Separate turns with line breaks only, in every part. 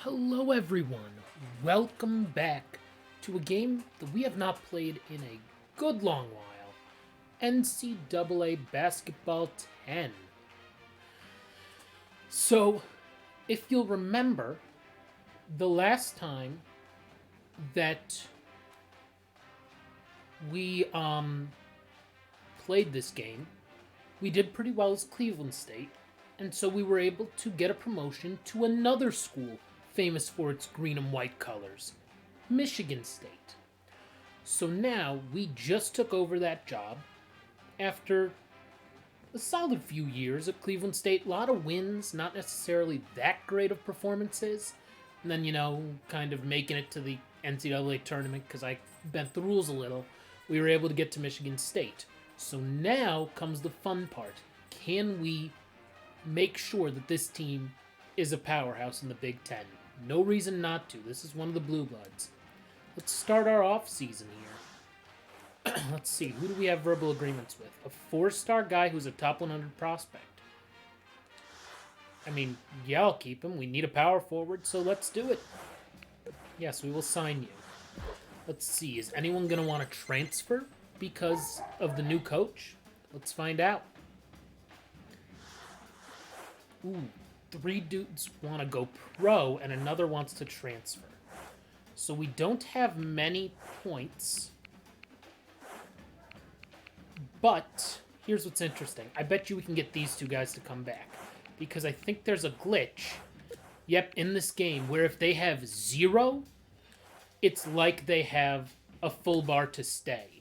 Hello, everyone. Welcome back to a game that we have not played in a good long while. NCAA Basketball 10. So, if you'll remember, the last time that we played this game, we did pretty well as Cleveland State, and so we were able to get a promotion to another school famous for its green and white colors, Michigan State. So now we just took over that job after a solid few years at Cleveland State. A lot of wins, not necessarily that great of performances. And then, kind of making it to the NCAA tournament because I bent the rules a little. We were able to get to Michigan State. So now comes the fun part. Can we make sure that this team is a powerhouse in the Big Ten? No reason not to. This is one of the Blue Bloods. Let's start our off season here. Let's see. Who do we have verbal agreements with? A 4-star guy who's a top 100 prospect. I mean, yeah, I'll keep him. We need a power forward, so let's do it. Yes, we will sign you. Let's see. Is anyone going to want to transfer because of the new coach? Let's find out. Ooh. 3 dudes want to go pro, and another wants to transfer. So we don't have many points. But here's what's interesting. I bet you we can get these 2 guys to come back. Because I think there's a glitch, in this game, where if they have 0, it's like they have a full bar to stay.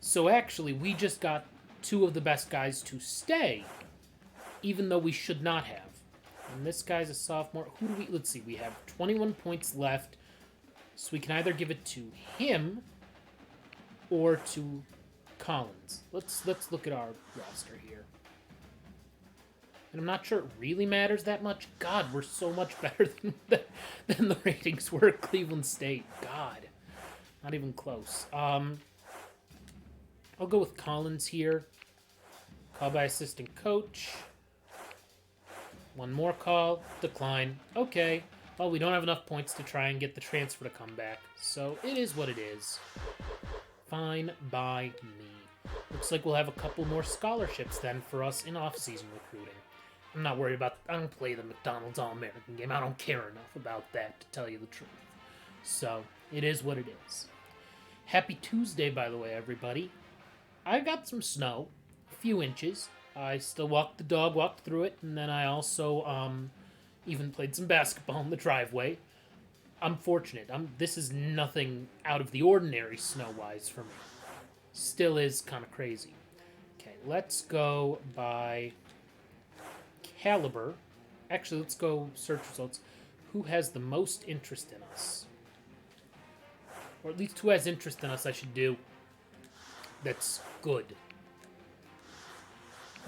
So actually, we just got 2 of the best guys to stay, even though we should not have. And this guy's a sophomore. Let's see, we have 21 points left. So we can either give it to him or to Collins. Let's look at our roster here. And I'm not sure it really matters that much. God, we're so much better than the ratings were at Cleveland State. God, not even close. I'll go with Collins here. Call by assistant coach. One more call. Decline. Okay. Well, we don't have enough points to try and get the transfer to come back. So it is what it is. Fine by me. Looks like we'll have a couple more scholarships then for us in off-season recruiting. I'm not worried about... I don't play the McDonald's All-American game. I don't care enough about that to tell you the truth. So it is what it is. Happy Tuesday, by the way, everybody. I got some snow. A few inches. I still walked the dog, walked through it, and then I also even played some basketball in the driveway. I'm fortunate. This is nothing out of the ordinary snow-wise for me. Still is kind of crazy. Okay, let's go by caliber. Actually, let's go search results. Who has the most interest in us? Or at least who has interest in us, I should do. That's good.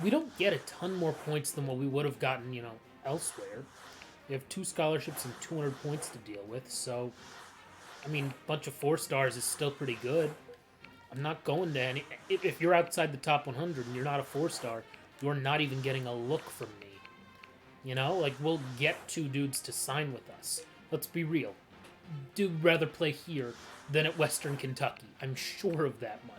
We don't get a ton more points than what we would have gotten, elsewhere. We have 2 scholarships and 200 points to deal with, so, I mean, a bunch of 4 stars is still pretty good. I'm not going to any... If you're outside the top 100 and you're not a 4-star, you're not even getting a look from me. We'll get 2 dudes to sign with us. Let's be real. Dude rather play here than at Western Kentucky. I'm sure of that much.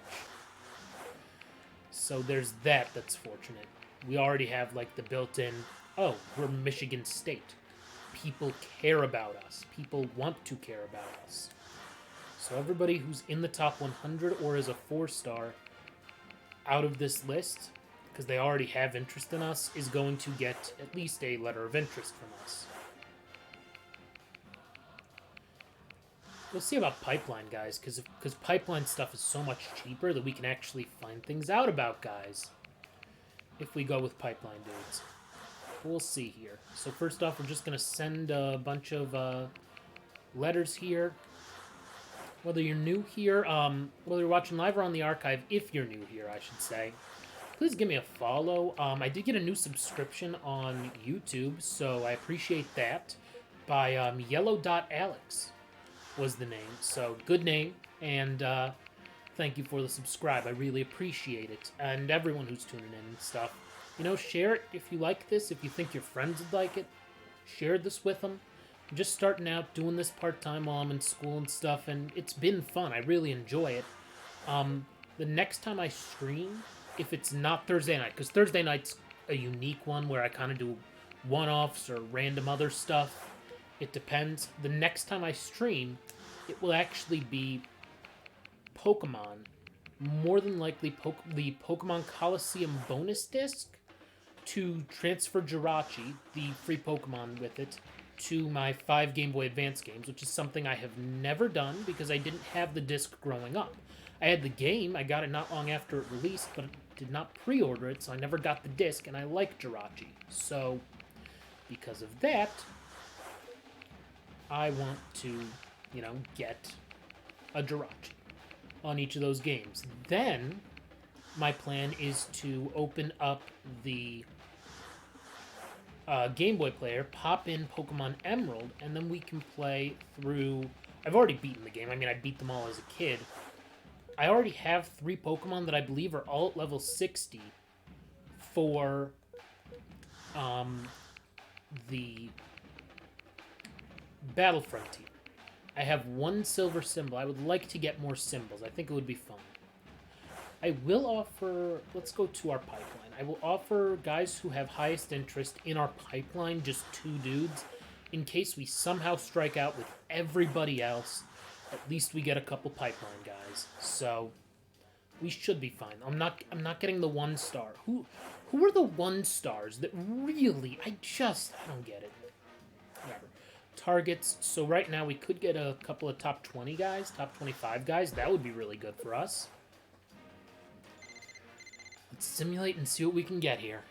So there's that's fortunate. We already have, the built-in, oh, we're Michigan State. People care about us. People want to care about us. So everybody who's in the top 100 or is a 4-star out of this list, because they already have interest in us, is going to get at least a letter of interest from us. We'll see about Pipeline, guys, because Pipeline stuff is so much cheaper that we can actually find things out about guys if we go with Pipeline dudes. We'll see here. So first off, we're just going to send a bunch of letters here. Whether you're new here, whether you're watching live or on the archive, if you're new here, I should say, please give me a follow. I did get a new subscription on YouTube, so I appreciate that, by Yellow.Alex. Was the name. So, good name, and thank you for the subscribe. I really appreciate it. And everyone who's tuning in and stuff. Share it if you like this. If you think your friends would like it, share this with them. I'm just starting out doing this part-time while I'm in school and stuff, and it's been fun. I really enjoy it. The next time I stream, if it's not Thursday night, because Thursday night's a unique one where I kind of do one-offs or random other stuff. It depends. The next time I stream, it will actually be Pokemon. More than likely the Pokemon Coliseum bonus disc to transfer Jirachi, the free Pokemon with it, to my 5 Game Boy Advance games, which is something I have never done because I didn't have the disc growing up. I had the game, I got it not long after it released, but did not pre-order it, so I never got the disc, and I like Jirachi. So, because of that, I want to, get a Jirachi on each of those games. Then, my plan is to open up the Game Boy player, pop in Pokemon Emerald, and then we can play through... I've already beaten the game. I mean, I beat them all as a kid. I already have 3 Pokemon that I believe are all at level 60 for the Battlefront team. I have 1 silver symbol. I would like to get more symbols. I think it would be fun. I will offer... Let's go to our pipeline. I will offer guys who have highest interest in our pipeline, just 2 dudes, in case we somehow strike out with everybody else. At least we get a couple pipeline guys. So we should be fine. I'm not getting the 1 star. Who are the 1 stars that really I don't get it. Whatever. Targets. So right now we could get a couple of top 20 guys, top 25 guys. That would be really good for us. Let's simulate and see what we can get here.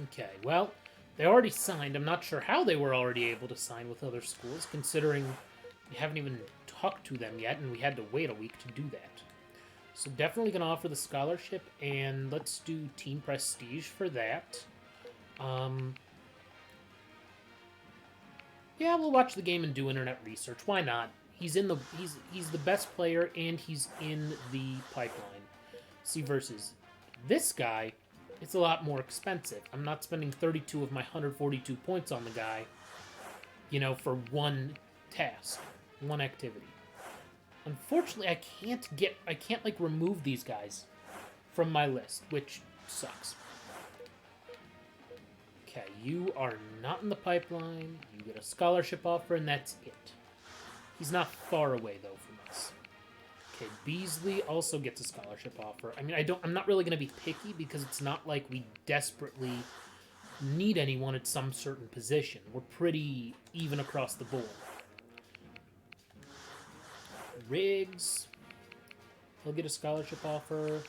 Okay, well, they already signed. I'm not sure how they were already able to sign with other schools, considering we haven't even talked to them yet, and we had to wait a week to do that. So definitely going to offer the scholarship, and let's do Team Prestige for that. Yeah, we'll watch the game and do internet research. Why not? He's the best player, and he's in the pipeline. See, versus this guy, it's a lot more expensive. I'm not spending 32 of my 142 points on the guy, for 1 task, 1 activity. Unfortunately, I can't remove these guys from my list, which sucks. Okay, you are not in the pipeline. You get a scholarship offer, and that's it. He's not far away, though, from us. Okay, Beasley also gets a scholarship offer. I mean, I'm not really going to be picky because it's not like we desperately need anyone at some certain position. We're pretty even across the board. Riggs, he'll get a scholarship offer.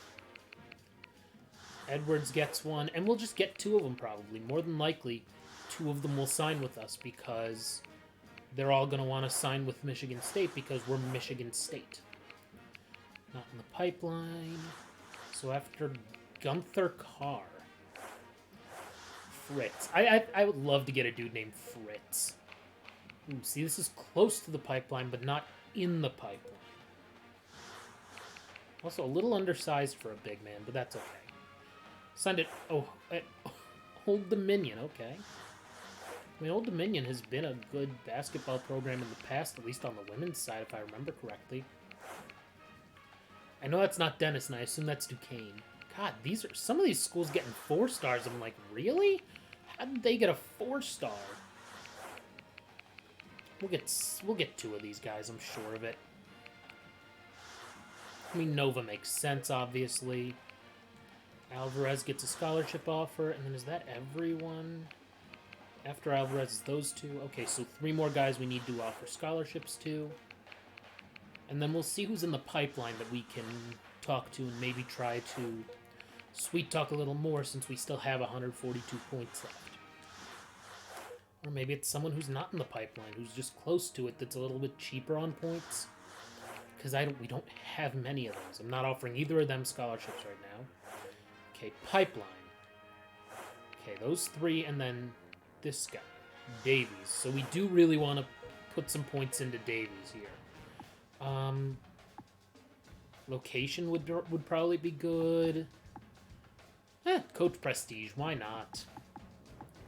Edwards gets one, and we'll just get 2 of them probably. More than likely, 2 of them will sign with us because they're all going to want to sign with Michigan State because we're Michigan State. Not in the pipeline. So after Gunther Carr, Fritz. I would love to get a dude named Fritz. Ooh, see, this is close to the pipeline, but not in the pipeline. Also, a little undersized for a big man, but that's okay. Signed it. Old Dominion, okay. I mean, Old Dominion has been a good basketball program in the past, at least on the women's side, if I remember correctly. I know that's not Dennis, and I assume that's Duquesne. God, some of these schools getting 4 stars. I'm like, really? How did they get a 4-star? We'll get 2 of these guys, I'm sure of it. I mean, Nova makes sense, obviously. Alvarez gets a scholarship offer, and then is that everyone? After Alvarez is those 2. Okay, so 3 more guys we need to offer scholarships to. And then we'll see who's in the pipeline that we can talk to and maybe try to sweet talk a little more since we still have 142 points left. Or maybe it's someone who's not in the pipeline, who's just close to it, that's a little bit cheaper on points. Because we don't have many of those. I'm not offering either of them scholarships right now. Okay, pipeline. Okay, those 3, and then this guy, Davies. So we do really want to put some points into Davies here. Location would probably be good. Coach Prestige, why not?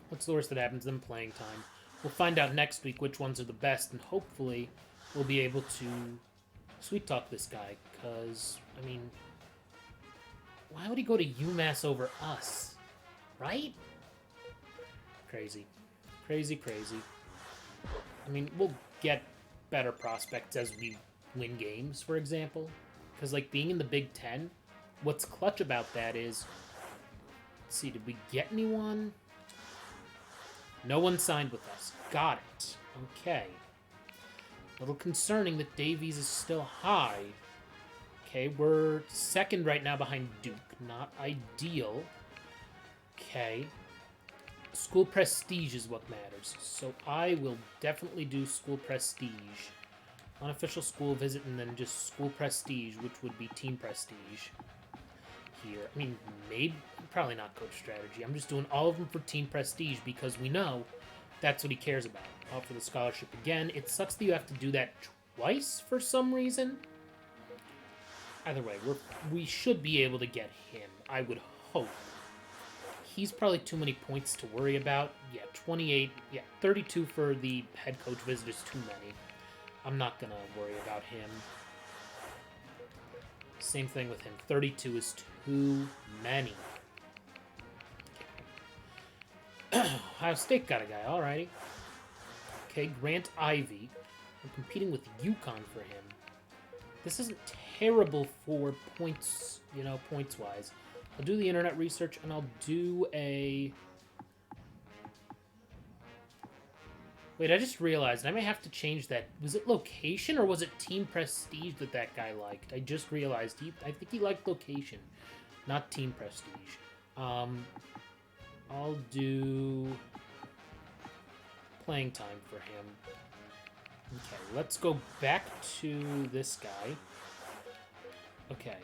What's the worst that happens? Them playing time. We'll find out next week which ones are the best, and hopefully we'll be able to sweet talk this guy. Because, I mean, why would he go to UMass over us? Right? Crazy. Crazy, crazy. I mean, we'll get better prospects as we win games, for example. Because, like, being in the Big Ten, what's clutch about that is... Let's see, did we get anyone? No one signed with us. Got it. Okay. A little concerning that Davies is still high. Okay, we're second right now behind Duke. Not ideal. Okay. School prestige is what matters. So I will definitely do school prestige. Unofficial school visit and then just school prestige, which would be team prestige. Here. I mean, maybe, probably not coach strategy. I'm just doing all of them for team prestige because we know that's what he cares about. Offer the scholarship again. It sucks that you have to do that twice for some reason. Either way, we should be able to get him. I would hope. He's probably too many points to worry about. Yeah, 28. Yeah, 32 for the head coach visit is too many. I'm not going to worry about him. Same thing with him. 32 is too many. Okay. Ohio State got a guy. Alrighty. Okay, Grant Ivy. I'm competing with UConn for him. This isn't terrible for points, you know, points-wise. I'll do the internet research, and I'll do a... Wait, I just realized I may have to change that. Was it location or was it team prestige that guy liked? I just realized I think he liked location, not team prestige. I'll do playing time for him. Okay, let's go back to this guy. Okay.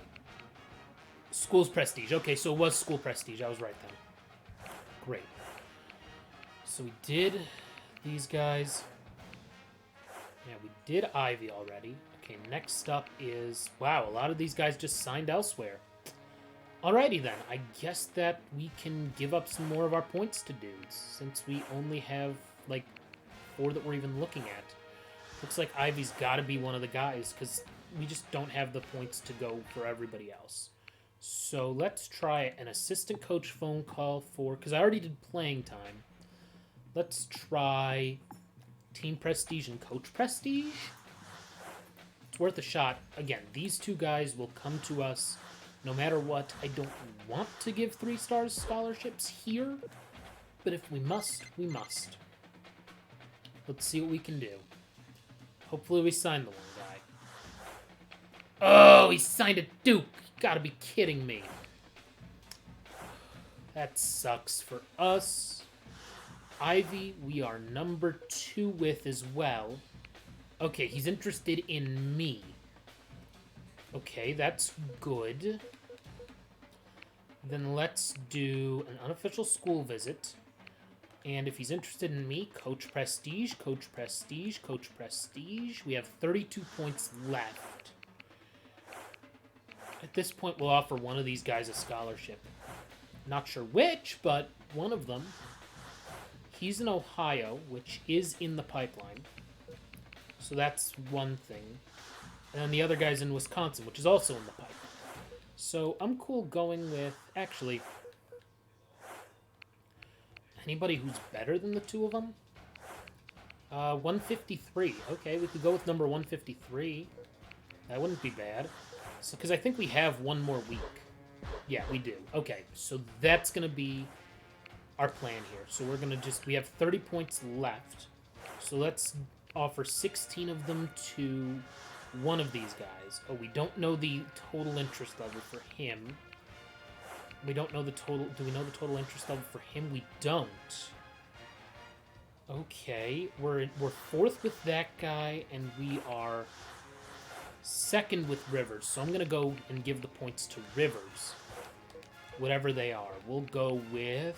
School's prestige. Okay, so it was school prestige. I was right then. Great. So we did these guys. Yeah, we did Ivy already. Okay, next up is... Wow, a lot of these guys just signed elsewhere. Alrighty then. I guess that we can give up some more of our points to dudes, since we only have, like, 4 that we're even looking at. Looks like Ivy's got to be one of the guys, because we just don't have the points to go for everybody else. So let's try an assistant coach phone call for... Because I already did playing time. Let's try team prestige and coach prestige. It's worth a shot. Again, these 2 guys will come to us no matter what. I don't want to give 3 stars scholarships here, but if we must, we must. Let's see what we can do. Hopefully we sign the one guy. Oh, he signed a Duke. You gotta be kidding me. That sucks for us. Ivy, we are number 2 with as well. Okay, he's interested in me. Okay, that's good. Then let's do an unofficial school visit. And if he's interested in me, coach prestige, coach prestige, coach prestige. We have 32 points left. At this point, we'll offer one of these guys a scholarship. Not sure which, but one of them. He's in Ohio, which is in the pipeline. So that's one thing. And then the other guy's in Wisconsin, which is also in the pipeline. So I'm cool going with... Actually, anybody who's better than the 2 of them? 153. Okay, we could go with number 153. That wouldn't be bad. So, because I think we have one more week. Yeah, we do. Okay, so that's going to be our plan here. So we're going to just... We have 30 points left. So let's offer 16 of them to one of these guys. Oh, we don't know the total interest level for him. We don't know the total... Do we know the total interest level for him? We don't. Okay, we're 4th with that guy, and we are 2nd with Rivers. So I'm going to go and give the points to Rivers. Whatever they are. We'll go with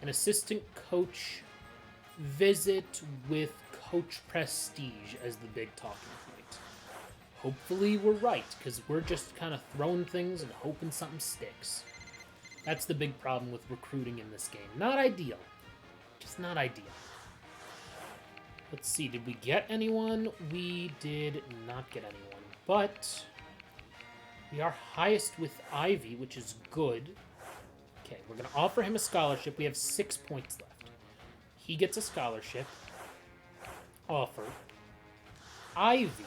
an assistant coach visit with coach prestige as the big talking point. Hopefully we're right, because we're just kind of throwing things and hoping something sticks. That's the big problem with recruiting in this game. Not ideal. Just not ideal. Let's see, did we get anyone? We did not get anyone, but we are highest with Ivy, which is good. Okay, we're going to offer him a scholarship. We have 6 points left. He gets a scholarship. Offer. Ivy,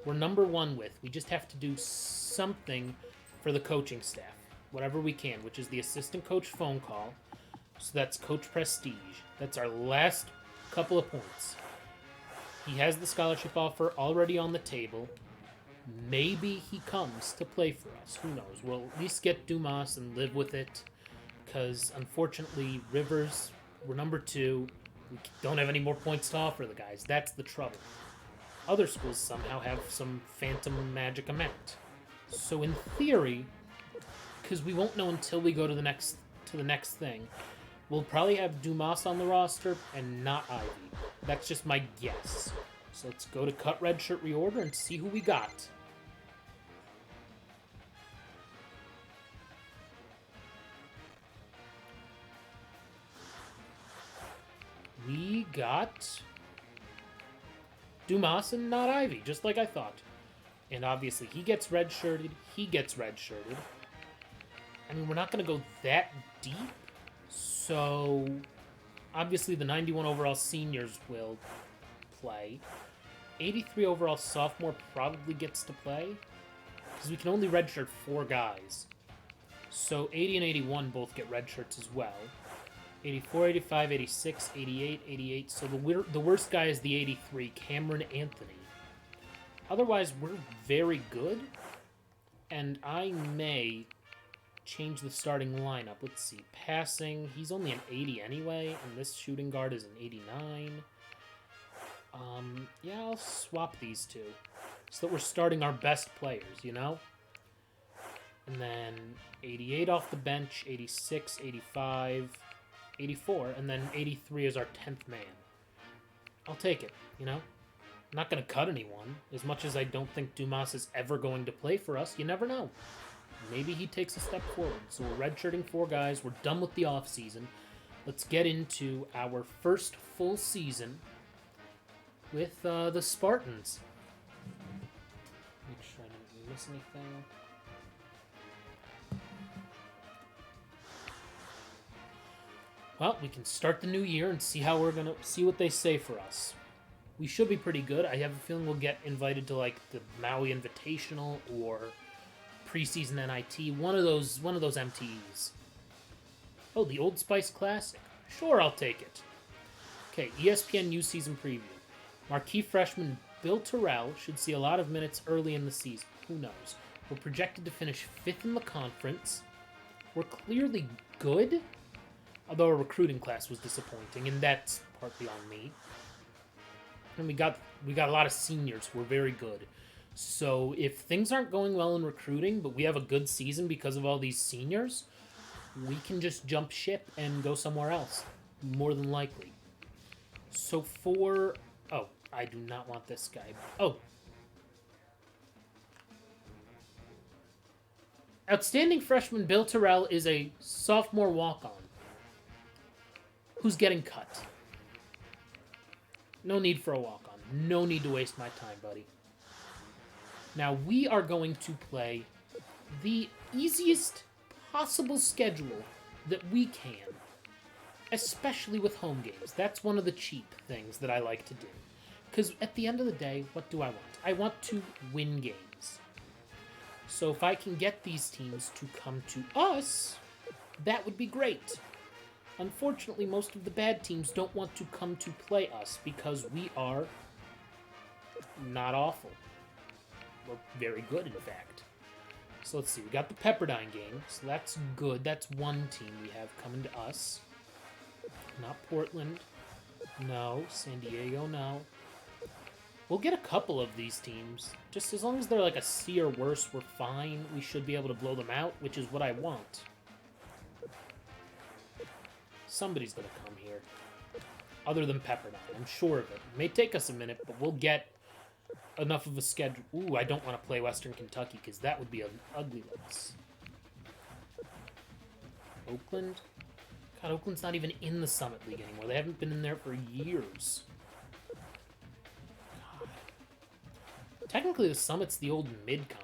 we're number 1 with. We just have to do something for the coaching staff. Whatever we can, which is the assistant coach phone call. So that's Coach Prestige. That's our last couple of points. He has the scholarship offer already on the table. Maybe he comes to play for us. Who knows? We'll at least get Dumas and live with it. Because, unfortunately, Rivers, we're number 2. We don't have any more points to offer the guys. That's the trouble. Other schools somehow have some phantom magic amount. So in theory, because we won't know until we go to the next thing, we'll probably have Dumas on the roster and not Ivy. That's just my guess. So let's go to cut redshirt reorder and see who we got. We got Dumas and not Ivy, just like I thought. And obviously he gets redshirted, he gets redshirted. I mean, we're not going to go that deep. So, obviously the 91 overall seniors will play. 83 overall sophomore probably gets to play. Because we can only redshirt 4 guys. So, 80 and 81 both get redshirts as well. 84, 85, 86, 88, 88. So the worst guy is the 83, Cameron Anthony. Otherwise, we're very good. And I may change the starting lineup. Let's see. Passing, he's only an 80 anyway, and this shooting guard is an 89. Yeah, I'll swap these two so that we're starting our best players, you know? And then 88 off the bench, 86, 85, 84, and then 83 is our 10th man. I'll take it, you know? I'm not going to cut anyone. As much as I don't think Dumas is ever going to play for us, you never know. Maybe he takes a step forward. So we're redshirting 4 guys. We're done with the offseason. Let's get into our first full season with the Spartans. Make sure I didn't miss anything. Well, we can start the new year and see how we're gonna see what they say for us. We should be pretty good. I have a feeling we'll get invited to like the Maui Invitational or preseason NIT, one of those MTEs. Oh, the Old Spice Classic. Sure, I'll take it. Okay, ESPN New Season Preview. Marquee freshman Bill Terrell should see a lot of minutes early in the season. Who knows? We're projected to finish 5th in the conference. We're clearly good, although our recruiting class was disappointing, and that's partly on me. And we got a lot of seniors who are very good. So if things aren't going well in recruiting, but we have a good season because of all these seniors, we can just jump ship and go somewhere else, more than likely. So for... Oh, I do not want this guy. Oh. Outstanding freshman Bill Terrell is a sophomore walk-on who's getting cut. No need for a walk-on. No need to waste my time, buddy. Now, we are going to play the easiest possible schedule that we can, especially with home games. That's one of the cheap things that I like to do. Because at the end of the day, what do I want? I want to win games. So if I can get these teams to come to us, that would be great. Unfortunately, most of the bad teams don't want to come to play us because we are not awful. We're very good, in fact. So let's see. We got the Pepperdine game, so that's good. That's one team we have coming to us. Not Portland. No. San Diego, no. We'll get a couple of these teams. Just as long as they're like a C or worse, we're fine. We should be able to blow them out, which is what I want. Somebody's going to come here. Other than Pepperdine. I'm sure of it. It may take us a minute, but we'll get enough of a schedule. Ooh, I don't want to play Western Kentucky because that would be an ugly loss. Oakland? God, Oakland's not even in the Summit League anymore. They haven't been in there for years. God. Technically, the Summit's the old Mid-Con,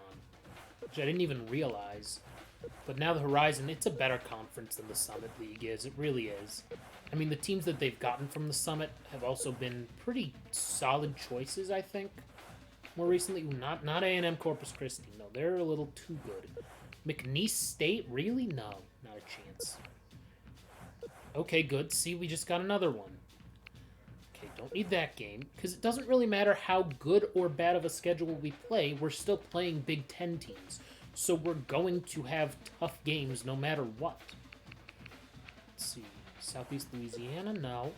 which I didn't even realize. But now the Horizon, it's a better conference than the Summit League is. It really is. I mean, the teams that they've gotten from the Summit have also been pretty solid choices, I think. More recently, not A&M Corpus Christi. No, they're a little too good. McNeese State? Really? No, not a chance. Okay, good. See, we just got another one. Okay, don't need that game, because it doesn't really matter how good or bad of a schedule we play. We're still playing Big Ten teams. So we're going to have tough games no matter what. Let's see. Southeast Louisiana? No.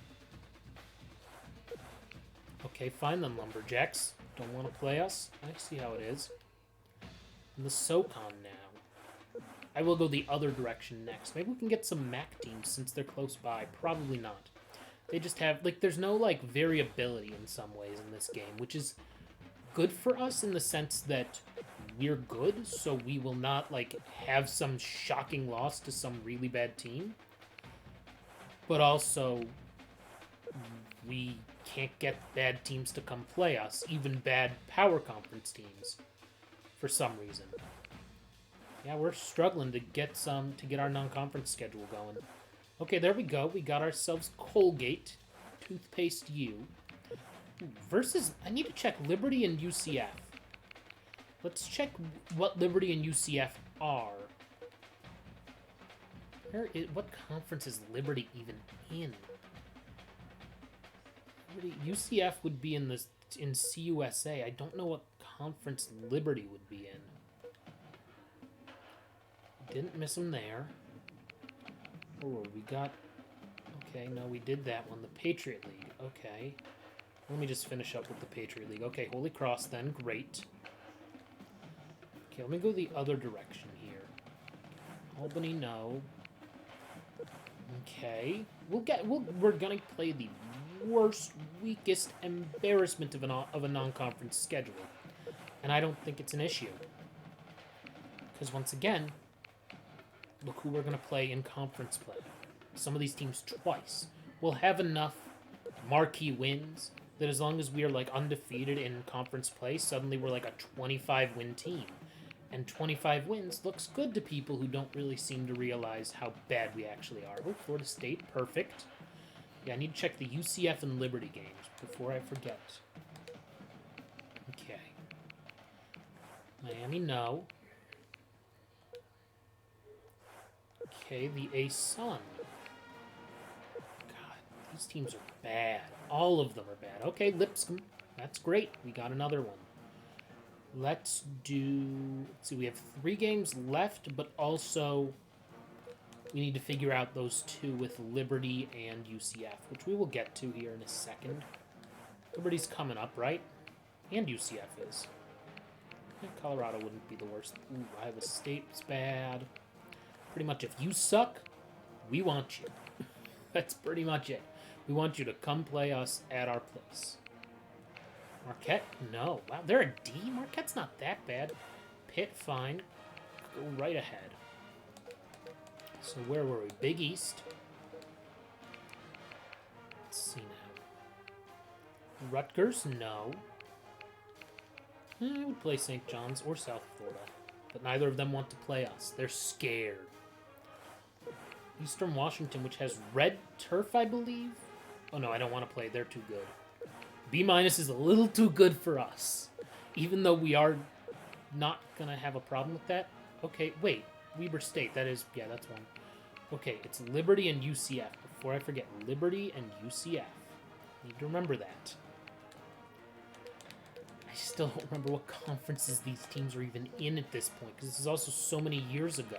Okay, fine then, Lumberjacks. Don't want to play us? I see how it is. And the SoCon now. I will go the other direction next. Maybe we can get some MAC teams since they're close by. Probably not. They just have, like, there's no, like, variability in some ways in this game, which is good for us in the sense that we're good, so we will not, like, have some shocking loss to some really bad team. But also, we can't get bad teams to come play us, even bad power conference teams, for some reason. Yeah, we're struggling to get our non-conference schedule going. Okay, there we go. We got ourselves Colgate, Toothpaste U, versus, I need to check Liberty and UCF. Let's check what Liberty and UCF are. What conference is Liberty even in? UCF would be in CUSA. I don't know what conference Liberty would be in. Didn't miss them there. Oh, we got... Okay, no, we did that one. The Patriot League. Okay. Let me just finish up with the Patriot League. Okay, Holy Cross then. Great. Okay, let me go the other direction here. Albany, no. Okay. We're gonna play the worst, weakest embarrassment of a non-conference schedule. And I don't think it's an issue. Because once again, look who we're going to play in conference play. Some of these teams twice. We'll have enough marquee wins that as long as we are, like, undefeated in conference play, suddenly we're like a 25-win team. And 25 wins looks good to people who don't really seem to realize how bad we actually are. Oh, Florida State, perfect. Yeah, I need to check the UCF and Liberty games before I forget. Okay. Miami, no. Okay, the A-Sun. God, these teams are bad. All of them are bad. Okay, Lipscomb. That's great. We got another one. Let's see, we have 3 games left, but also we need to figure out those 2 with Liberty and UCF, which we will get to here in a second. Liberty's coming up, right? And UCF is. Yeah, Colorado wouldn't be the worst. Ooh, Iowa State's bad. Pretty much, if you suck, we want you. That's pretty much it. We want you to come play us at our place. Marquette? No. Wow, they're a D? Marquette's not that bad. Pitt, fine. Go right ahead. So where were we? Big East. Let's see now. Rutgers? No. I would play St. John's or South Florida. But neither of them want to play us. They're scared. Eastern Washington, which has red turf, I believe? Oh no, I don't want to play. They're too good. B- is a little too good for us. Even though we are not going to have a problem with that. Okay, wait. Weber State, that is... Yeah, that's one. Okay, it's Liberty and UCF. Before I forget, Liberty and UCF. Need to remember that. I still don't remember what conferences these teams are even in at this point, because this is also so many years ago.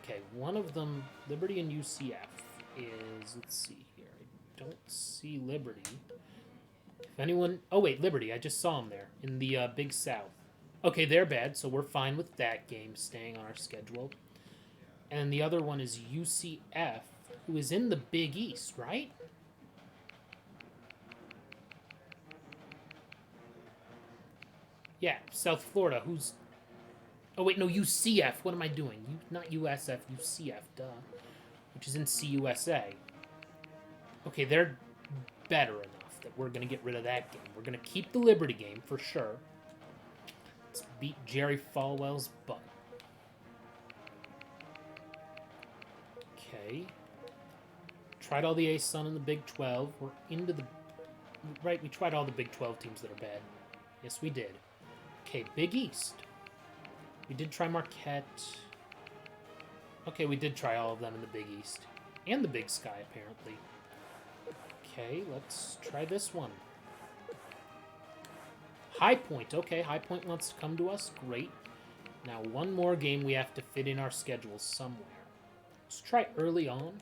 Okay, one of them, Liberty and UCF, is... Let's see here. I don't see Liberty. If anyone... Oh, wait, Liberty. I just saw them there in the Big South. Okay, they're bad, so we're fine with that game staying on our schedule. And the other one is UCF, who is in the Big East, right? Yeah, South Florida, who's... Oh, wait, no, UCF. What am I doing? Not USF, UCF, duh. Which is in CUSA. Okay, they're better enough that we're going to get rid of that game. We're going to keep the Liberty game, for sure. Let's beat Jerry Falwell's butt. Okay. Tried all the A-Sun in the Big 12. We're into the... Right, we tried all the Big 12 teams that are bad. Yes, we did. Okay, Big East. We did try Marquette. Okay, we did try all of them in the Big East. And the Big Sky, apparently. Okay, let's try this one. High Point. Okay, High Point wants to come to us. Great. Now, one more game we have to fit in our schedule somewhere. Let's try early on.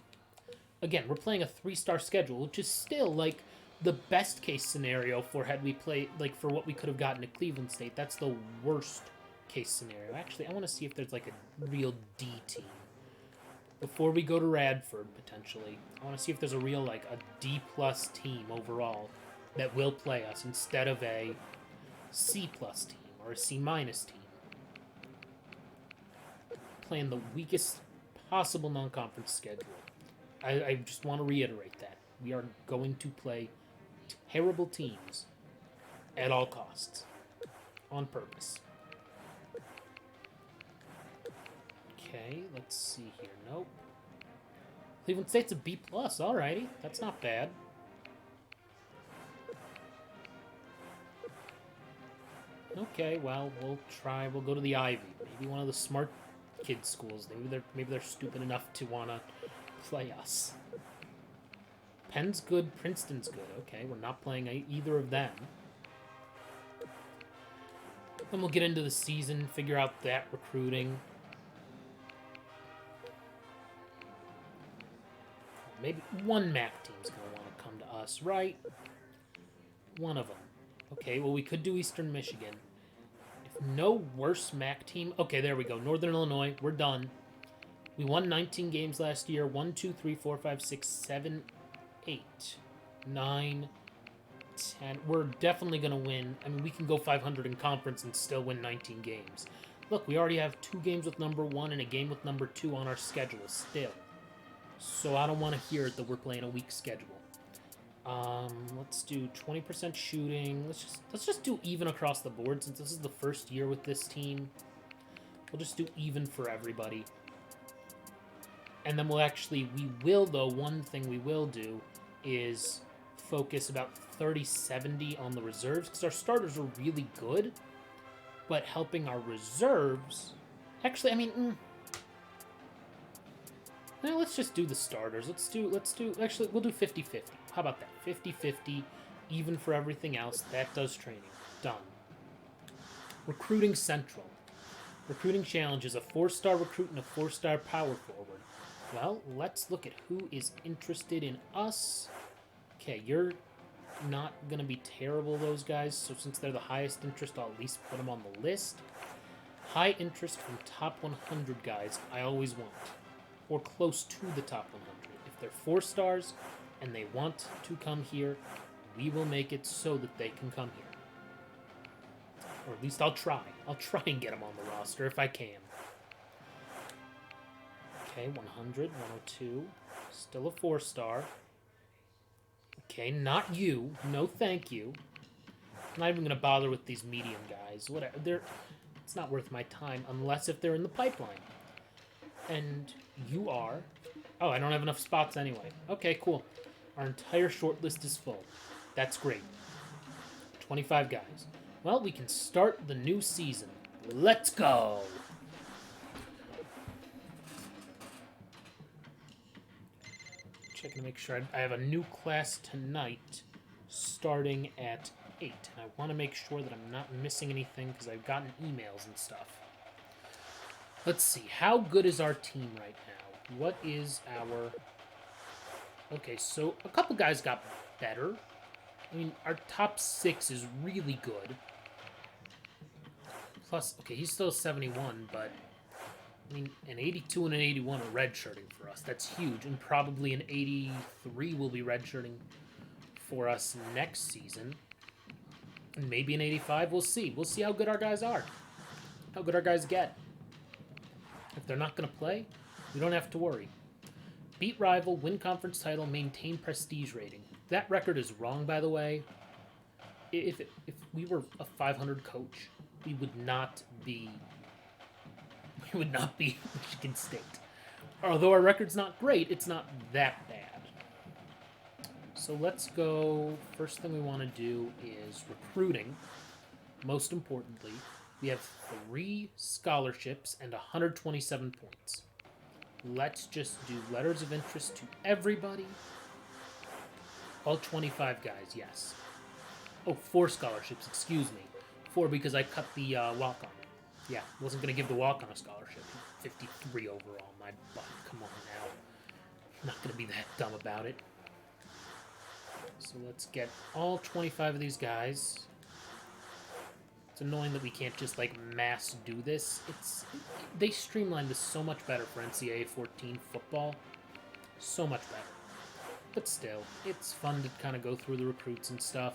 Again, we're playing a 3-star schedule, which is still, like, the best case scenario for had we played, like, for what we could have gotten at Cleveland State. That's the worst case scenario. Actually, I want to see if there's, like, a real D team. Before we go to Radford, potentially, I want to see if there's a real, like, a D-plus team overall that will play us instead of a C-plus team or a C-minus team. Playing the weakest possible non-conference schedule. I just want to reiterate that. We are going to play terrible teams at all costs. On purpose. Okay, let's see here. Nope. Cleveland State's a B+. Alrighty. That's not bad. Okay, well, we'll try. We'll go to the Ivy. Maybe one of the smart kid schools. Maybe they're stupid enough to want to play us. Penn's good. Princeton's good. Okay, we're not playing either of them. Then we'll get into the season, figure out that recruiting. Maybe one MAC team's going to want to come to us, right? One of them. Okay, well, we could do Eastern Michigan. If no worse MAC team... Okay, there we go. Northern Illinois, we're done. We won 19 games last year. 1, 2, 3, 4, 5, 6, 7, 8, 9, 10. We're definitely going to win. I mean, we can go 500 in conference and still win 19 games. Look, we already have 2 games with number 1 and a game with number 2 on our schedule still. So I don't want to hear it that we're playing a weak schedule. Let's do 20% shooting. Let's just do even across the board since this is the first year with this team. We'll just do even for everybody. And then one thing we will do is focus about 30-70 on the reserves because our starters are really good, but helping our reserves... Actually, I mean... Now let's just do the starters. Actually, we'll do 50-50. How about that? 50-50, even for everything else. That does training. Done. Recruiting Central. Recruiting challenge is a 4-star recruit and a 4-star power forward. Well, let's look at who is interested in us. Okay, you're not going to be terrible, those guys. So since they're the highest interest, I'll at least put them on the list. High interest from top 100 guys, I always want. Or close to the top 100. If they're 4 stars and they want to come here, we will make it so that they can come here. Or at least I'll try. I'll try and get them on the roster if I can. Okay, 100, 102. Still a 4-star. Okay, not you. No thank you. I'm not even going to bother with these medium guys. Whatever. It's not worth my time unless if they're in the pipeline. And you are... Oh, I don't have enough spots anyway. Okay, cool. Our entire short list is full. That's great. 25 guys. Well, we can start the new season. Let's go! Checking to make sure I have a new class tonight starting at 8. And I want to make sure that I'm not missing anything because I've gotten emails and stuff. Let's see. How good is our team right now? What is our... Okay, so a couple guys got better. I mean, our top 6 is really good. Plus, okay, he's still 71, but... I mean, an 82 and an 81 are redshirting for us. That's huge. And probably an 83 will be redshirting for us next season. And maybe an 85. We'll see. We'll see how good our guys are. how good our guys get. If they're not going to play, we don't have to worry. Beat rival, win conference title, maintain prestige rating. That record is wrong, by the way. If we were a 500 coach, we would not be Michigan State. Although our record's not great, it's not that bad. So let's go. First thing we want to do is recruiting. Most importantly, we have 3 scholarships and 127 points. Let's just do letters of interest to everybody. All 25 guys, yes. Oh, 4 scholarships, excuse me. 4 because I cut the walk-on. Yeah, wasn't going to give the walk-on a scholarship. 53 overall, my butt. Come on now. I'm not going to be that dumb about it. So let's get all 25 of these guys. It's annoying that we can't just, like, mass do this. They streamlined this so much better for NCAA 14 football. So much better. But still, it's fun to kind of go through the recruits and stuff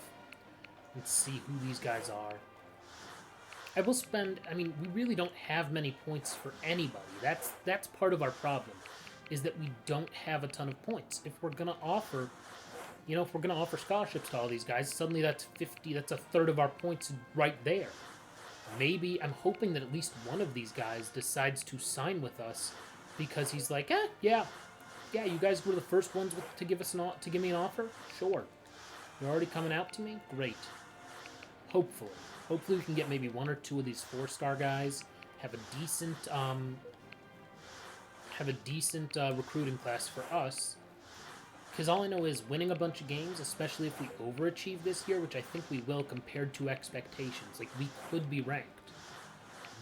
and see who these guys are. We really don't have many points for anybody. That's part of our problem, is that we don't have a ton of points. If we're going to offer, scholarships to all these guys, suddenly that's 50, that's a third of our points right there. Maybe, I'm hoping that at least one of these guys decides to sign with us because he's like, yeah, you guys were the first ones to give me an offer? Sure. You're already coming out to me? Great. Hopefully we can get maybe 1 or 2 of these 4-star guys, have a decent recruiting class for us. Because all I know is winning a bunch of games, especially if we overachieve this year, which I think we will compared to expectations. Like, we could be ranked.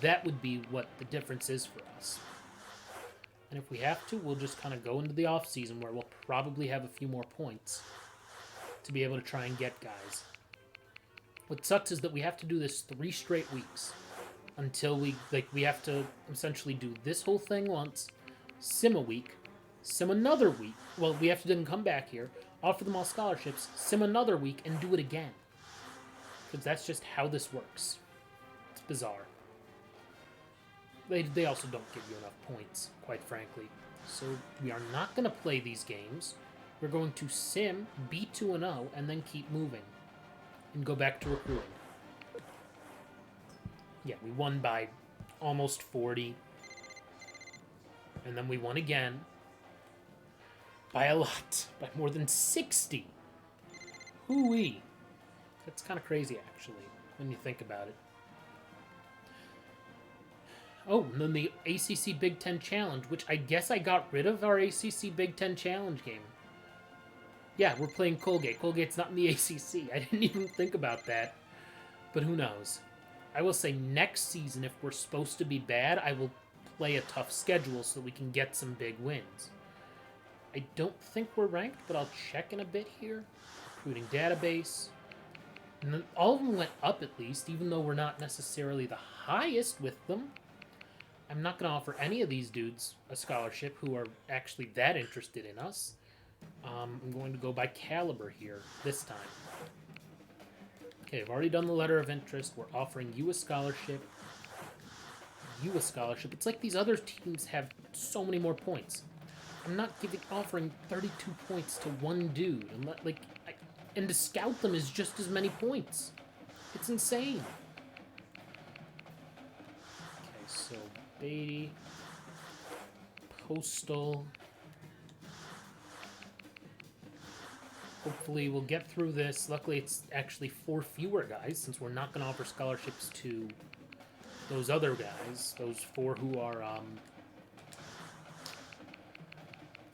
That would be what the difference is for us. And if we have to, we'll just kind of go into the off-season where we'll probably have a few more points to be able to try and get guys. What sucks is that we have to do this 3 straight weeks until we have to essentially do this whole thing once, sim a week, sim another week. Well, we have to then come back here, offer them all scholarships, sim another week, and do it again. Because that's just how this works. It's bizarre. They also don't give you enough points, quite frankly. So we are not going to play these games. We're going to sim, be 2-0, and then keep moving. And go back to recruiting. Yeah, we won by almost 40. And then we won again. By a lot. By more than 60. Hoo-wee. That's kind of crazy, actually, when you think about it. Oh, and then the ACC Big Ten Challenge, which I guess I got rid of our ACC Big Ten Challenge game. Yeah, we're playing Colgate. Colgate's not in the ACC. I didn't even think about that. But who knows? I will say next season, if we're supposed to be bad, I will play a tough schedule so that we can get some big wins. I don't think we're ranked, but I'll check in a bit here. Recruiting database. And then all of them went up at least, even though we're not necessarily the highest with them. I'm not going to offer any of these dudes a scholarship who are actually that interested in us. I'm going to go by caliber here this time. Okay, I've already done the letter of interest. We're offering you a scholarship. It's like these other teams have so many more points. I'm not offering 32 points to one dude. And to scout them is just as many points. It's insane. Okay, so Beatty, Postal. Hopefully we'll get through this. Luckily it's actually 4 fewer guys, since we're not going to offer scholarships to those other guys. Those 4 who are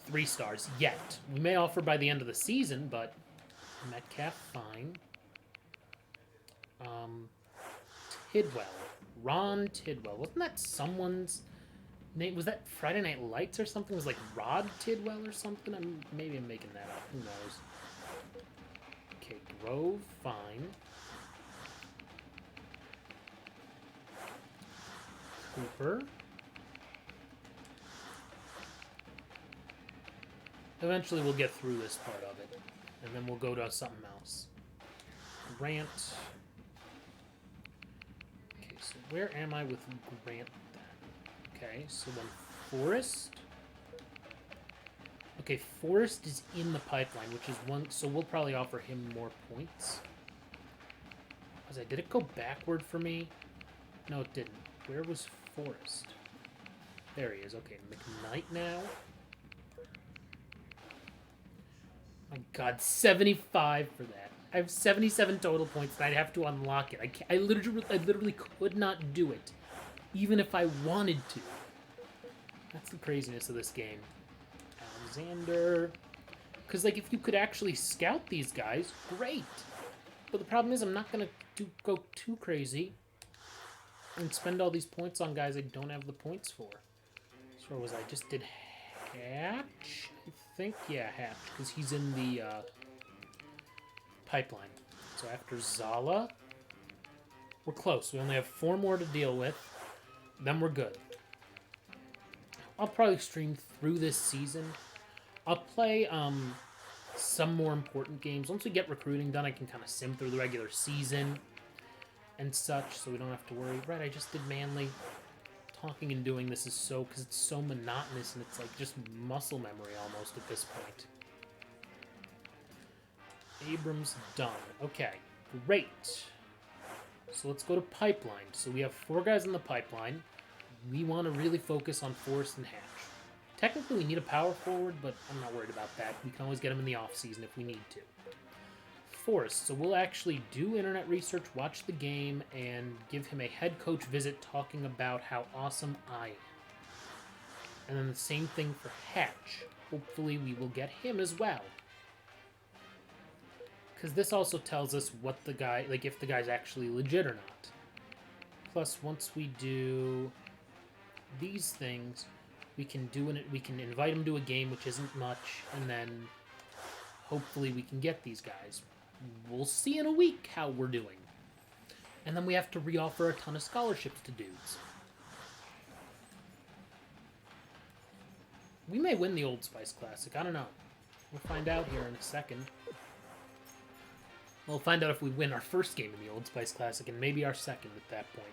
3 stars yet. We may offer by the end of the season, but Metcalf, fine. Tidwell. Ron Tidwell. Wasn't that someone's name? Was that Friday Night Lights or something? It was like Rod Tidwell or something? Maybe I'm making that up. Who knows? Okay, Grove, fine. Cooper. Eventually we'll get through this part of it, and then we'll go to something else. Grant. Okay, So where am I with Grant then? Okay, so then Forrest. Okay, Forrest is in the pipeline, which is one, so we'll probably offer him more points. Did it go backward for me? No, it didn't. Where was Forrest? There he is. Okay, McKnight now. My God, 75 for that. I have 77 total points, and I'd have to unlock it. I literally could not do it, even if I wanted to. That's the craziness of this game. Alexander. Because, like, if you could actually scout these guys, great. But the problem is I'm not going to go too crazy and spend all these points on guys I don't have the points for. So where was I? Just did Hatch, I think? Yeah, Hatch, because he's in the pipeline. So after Zala, we're close. We only have 4 more to deal with. Then we're good. I'll probably stream through this season. I'll play some more important games. Once we get recruiting done, I can kind of sim through the regular season and such, so we don't have to worry. Right, I just did Manly. Talking and doing this is so, because it's so monotonous, and it's like just muscle memory almost at this point. Abrams done. Okay, great. So let's go to pipeline. So we have 4 guys in the pipeline. We want to really focus on Forrest and Hatch. Technically, we need a power forward, but I'm not worried about that. We can always get him in the offseason if we need to. Forrest. So we'll actually do internet research, watch the game, and give him a head coach visit talking about how awesome I am. And then the same thing for Hatch. Hopefully we will get him as well. Because this also tells us what the guy, like if the guy's actually legit or not. Plus, once we do these things, we can invite him to a game, which isn't much, and then hopefully we can get these guys. We'll see in a week how we're doing. And then we have to reoffer a ton of scholarships to dudes. We may win the Old Spice Classic. I don't know. We'll find out here in a second. We'll find out if we win our first game in the Old Spice Classic, and maybe our second at that point.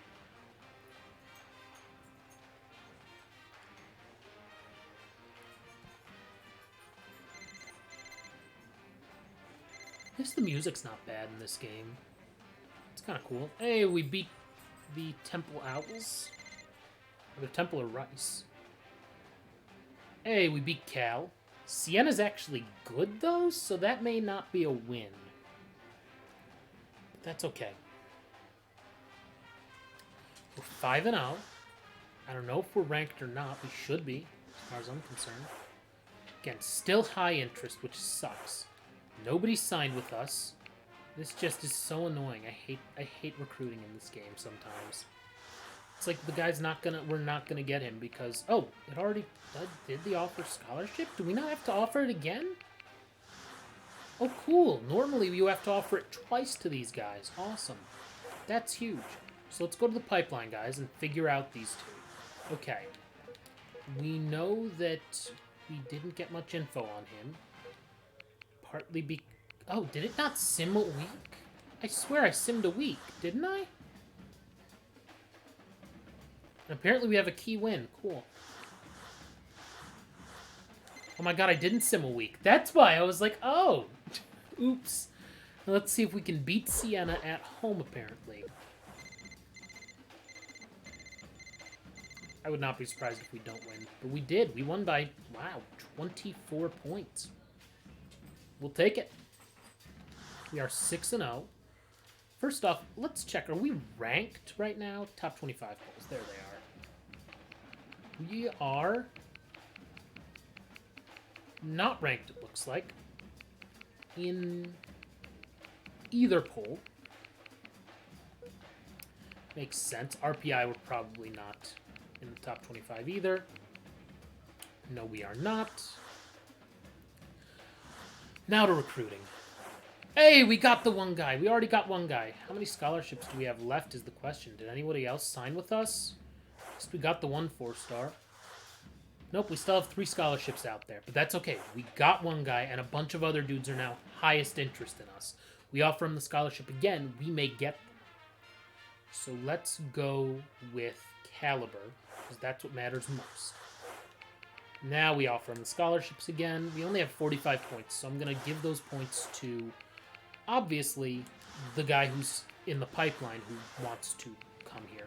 I guess the music's not bad in this game. It's kind of cool. Hey, we beat the Temple Owls. Or the Temple of Rice. Hey, we beat Cal. Sienna's actually good, though, so that may not be a win. But that's okay. We're 5-0. I don't know if we're ranked or not. We should be, as far as I'm concerned. Again, still high interest, which sucks. Nobody signed with us. This just is so annoying. I hate recruiting in this game sometimes. It's like the guy's we're not gonna get him because, oh, it already did the offer scholarship? Do we not have to offer it again? Oh, cool. Normally you have to offer it twice to these guys. Awesome. That's huge. So let's go to the pipeline, guys, and figure out these 2. Okay. We know that we didn't get much info on him. Partly oh, did it not sim a week? I swear I simmed a week, didn't I? And apparently we have a key win. Cool. Oh my God, I didn't sim a week. That's why I was like, oh, oops. Now let's see if we can beat Sienna at home, apparently. I would not be surprised if we don't win. But we did. We won by, wow, 24 points. We'll take it. We are 6-0. First off, let's check. Are we ranked right now? Top 25 polls. There they are. We are not ranked, it looks like, in either poll. Makes sense. RPI, we're probably not in the top 25 either. No, we are not. Now to recruiting. Hey, we got the one guy. We already got one guy. How many scholarships do we have left is the question. Did anybody else sign with us? Guess we got the 1 4-star. Nope, we still have 3 scholarships out there. But that's okay. We got one guy, and a bunch of other dudes are now highest interest in us. We offer him the scholarship again, we may get them. So let's go with caliber, because that's what matters most. Now we offer him the scholarships again. We only have 45 points, so I'm going to give those points to, obviously, the guy who's in the pipeline who wants to come here.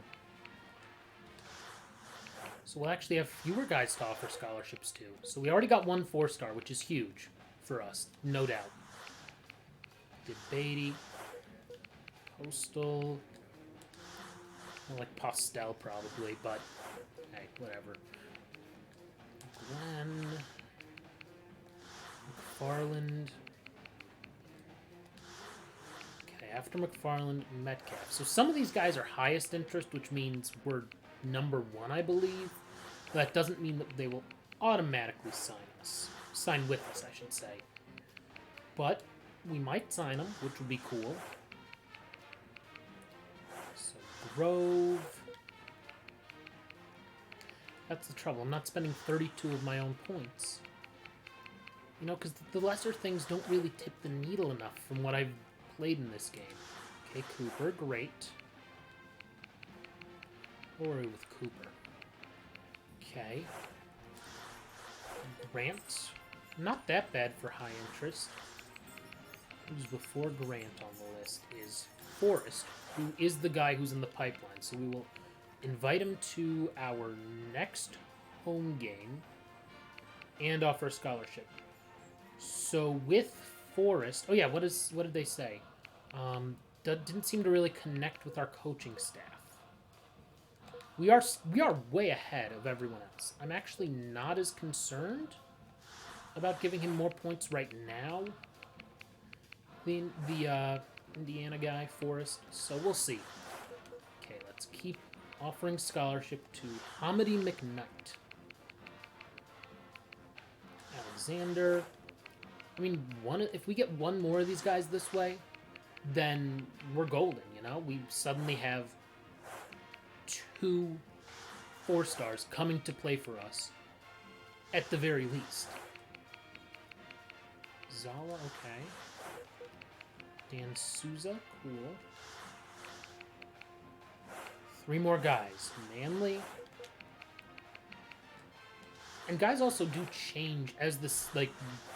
So we'll actually have fewer guys to offer scholarships to. So we already got one 4-star, which is huge for us, no doubt. Did Beatty. Postal. More like Postel, probably, but hey, whatever. Glenn. McFarland. Okay, after McFarland, Metcalf. So some of these guys are highest interest, which means we're number 1, I believe. That doesn't mean that they will automatically sign us. Sign with us, I should say. But we might sign them, which would be cool. So, Grove. That's the trouble. I'm not spending 32 of my own points. You know, because the lesser things don't really tip the needle enough from what I've played in this game. Okay, Cooper, great. Or with Cooper. Okay. Grant. Not that bad for high interest. Who's before Grant on the list is Forrest, who is the guy who's in the pipeline. So we will invite him to our next home game and offer a scholarship. So with Forrest... Oh yeah, what did they say? That didn't seem to really connect with our coaching staff. We are way ahead of everyone else. I'm actually not as concerned about giving him more points right now. The Indiana guy, Forrest. So we'll see. Okay, let's keep offering scholarship to Hamidi McKnight. Alexander. I mean, if we get one more of these guys this way, then we're golden, you know? We suddenly have 2 4-stars coming to play for us, at the very least. Zala, okay. Dan Souza, cool. 3 more guys. Manley. And guys also do change as this,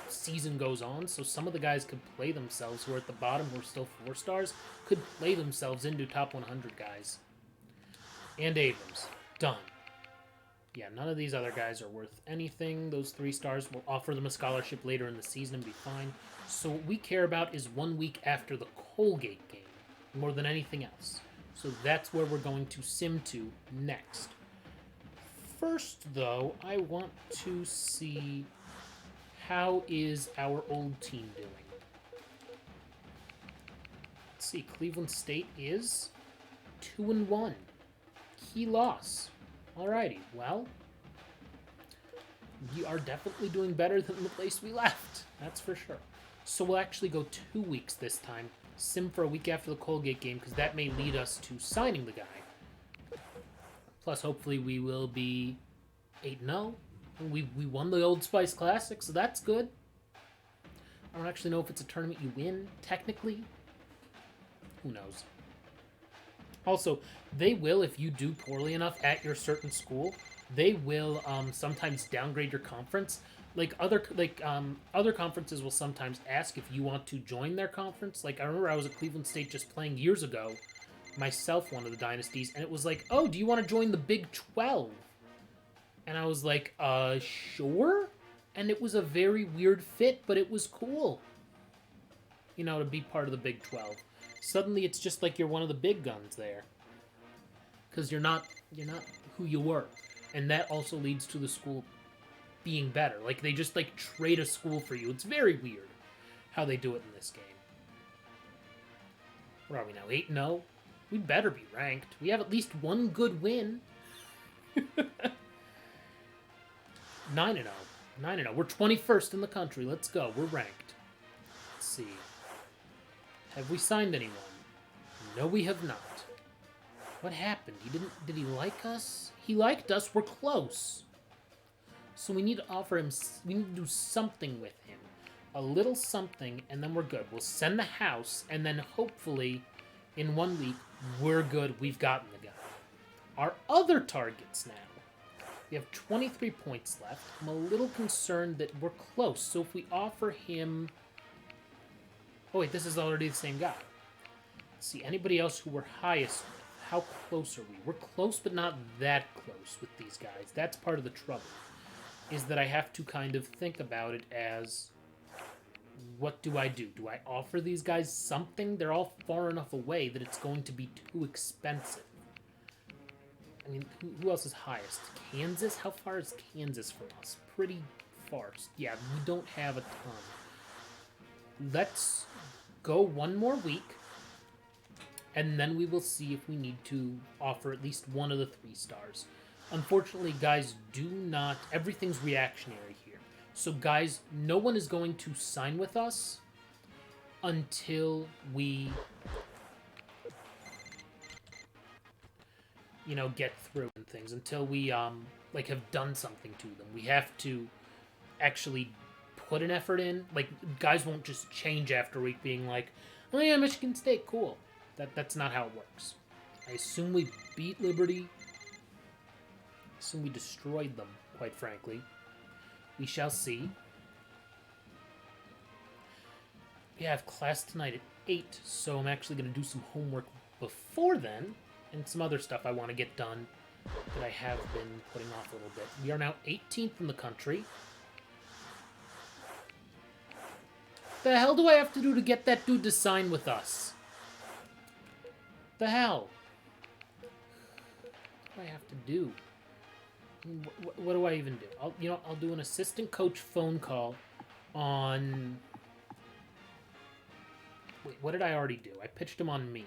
season goes on, so some of the guys could play themselves who are at the bottom, who are still 4-stars, could play themselves into top 100 guys. And Abrams. Done. Yeah, none of these other guys are worth anything. Those 3-stars will offer them a scholarship later in the season and be fine. So what we care about is 1 week after the Colgate game, more than anything else. So that's where we're going to sim to next. First, though, I want to see how is our old team doing. Let's see, Cleveland State is 2-1. Key loss. Alrighty, well, we are definitely doing better than the place we left. That's for sure. So we'll actually go 2 weeks this time. Sim for a week after the Colgate game, because that may lead us to signing the guy. Plus, hopefully, we will be 8-0. We won the Old Spice Classic, so that's good. I don't actually know if it's a tournament you win, technically. Who knows? Also, they will, if you do poorly enough at your certain school, they will sometimes downgrade your conference. Other conferences will sometimes ask if you want to join their conference. Like, I remember I was at Cleveland State just playing years ago, myself, one of the dynasties, and it was like, oh, do you want to join the Big 12? And I was like, sure? And it was a very weird fit, but it was cool. You know, to be part of the Big 12. Suddenly it's just like you're one of the big guns there. Because you're not who you were. And that also leads to the school being better. Like, they just, trade a school for you. It's very weird how they do it in this game. Where are we now? 8-0? We better be ranked. We have at least one good win. 9-0. 9-0. We're 21st in the country. Let's go. We're ranked. Let's see. Have we signed anyone? No, we have not. What happened? Did he like us? He liked us. We're close. So we need to offer him, we need to do something with him. A little something, and then we're good. We'll send the house, and then hopefully in 1 week, we're good. We've gotten the guy. Our other targets now. We have 23 points left. I'm a little concerned that we're close. So if we offer him... Oh, wait, this is already the same guy. Let's see, anybody else who we're highest with? How close are we? We're close, but not that close with these guys. That's part of the trouble, is that I have to kind of think about it as, what do I do? Do I offer these guys something? They're all far enough away that it's going to be too expensive. I mean, who else is highest? Kansas? How far is Kansas from us? Pretty far. Yeah, we don't have a ton. Let's go 1 more week, and then we will see if we need to offer at least one of the 3 stars. Unfortunately, guys, do not... Everything's reactionary here. So, guys, no one is going to sign with us until we... get through and things, until we, have done something to them. We have to actually put an effort in. Like, guys won't just change after a week being like, oh yeah, Michigan State, cool. That's not how it works. I assume we beat Liberty. I assume we destroyed them, quite frankly. We shall see. We have class tonight at 8, so I'm actually going to do some homework before then. And some other stuff I want to get done that I have been putting off a little bit. We are now 18th in the country. The hell do I have to do to get that dude to sign with us? The hell? What do I have to do? What do I even do? I'll do an assistant coach phone call on... Wait, what did I already do? I pitched him on me.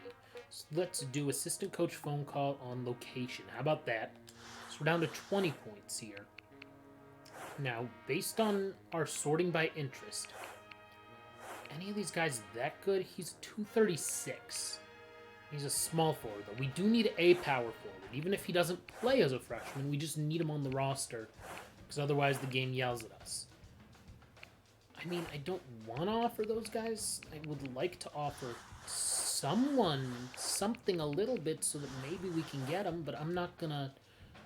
So let's do assistant coach phone call on location. How about that? So we're down to 20 points here. Now, based on our sorting by interest, any of these guys that good? He's 236. He's a small forward, though. We do need a power forward. Even if he doesn't play as a freshman, we just need him on the roster, because otherwise the game yells at us. I mean, I don't want to offer those guys. I would like to offer someone something a little bit so that maybe we can get him, but I'm not gonna...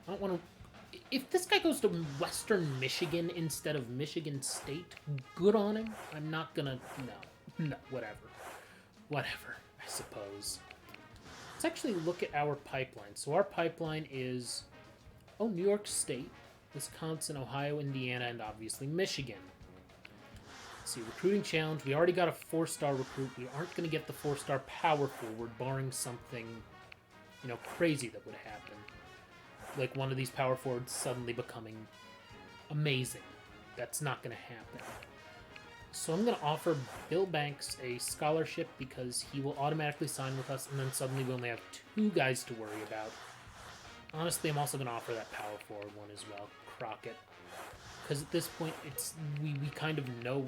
I don't want to... If this guy goes to Western Michigan instead of Michigan State, good on him. I'm not gonna... No, whatever. Whatever, I suppose. Let's actually look at our pipeline. So our pipeline is... New York State, Wisconsin, Ohio, Indiana, and obviously Michigan. Let's see, recruiting challenge. We already got a 4-star recruit. We aren't going to get the 4-star power forward, barring something, crazy that would happen. Like one of these power forwards suddenly becoming amazing. That's not going to happen. So I'm going to offer Bill Banks a scholarship because he will automatically sign with us, and then suddenly we only have 2 guys to worry about. Honestly, I'm also going to offer that power forward one as well, Crockett. Because at this point, we kind of know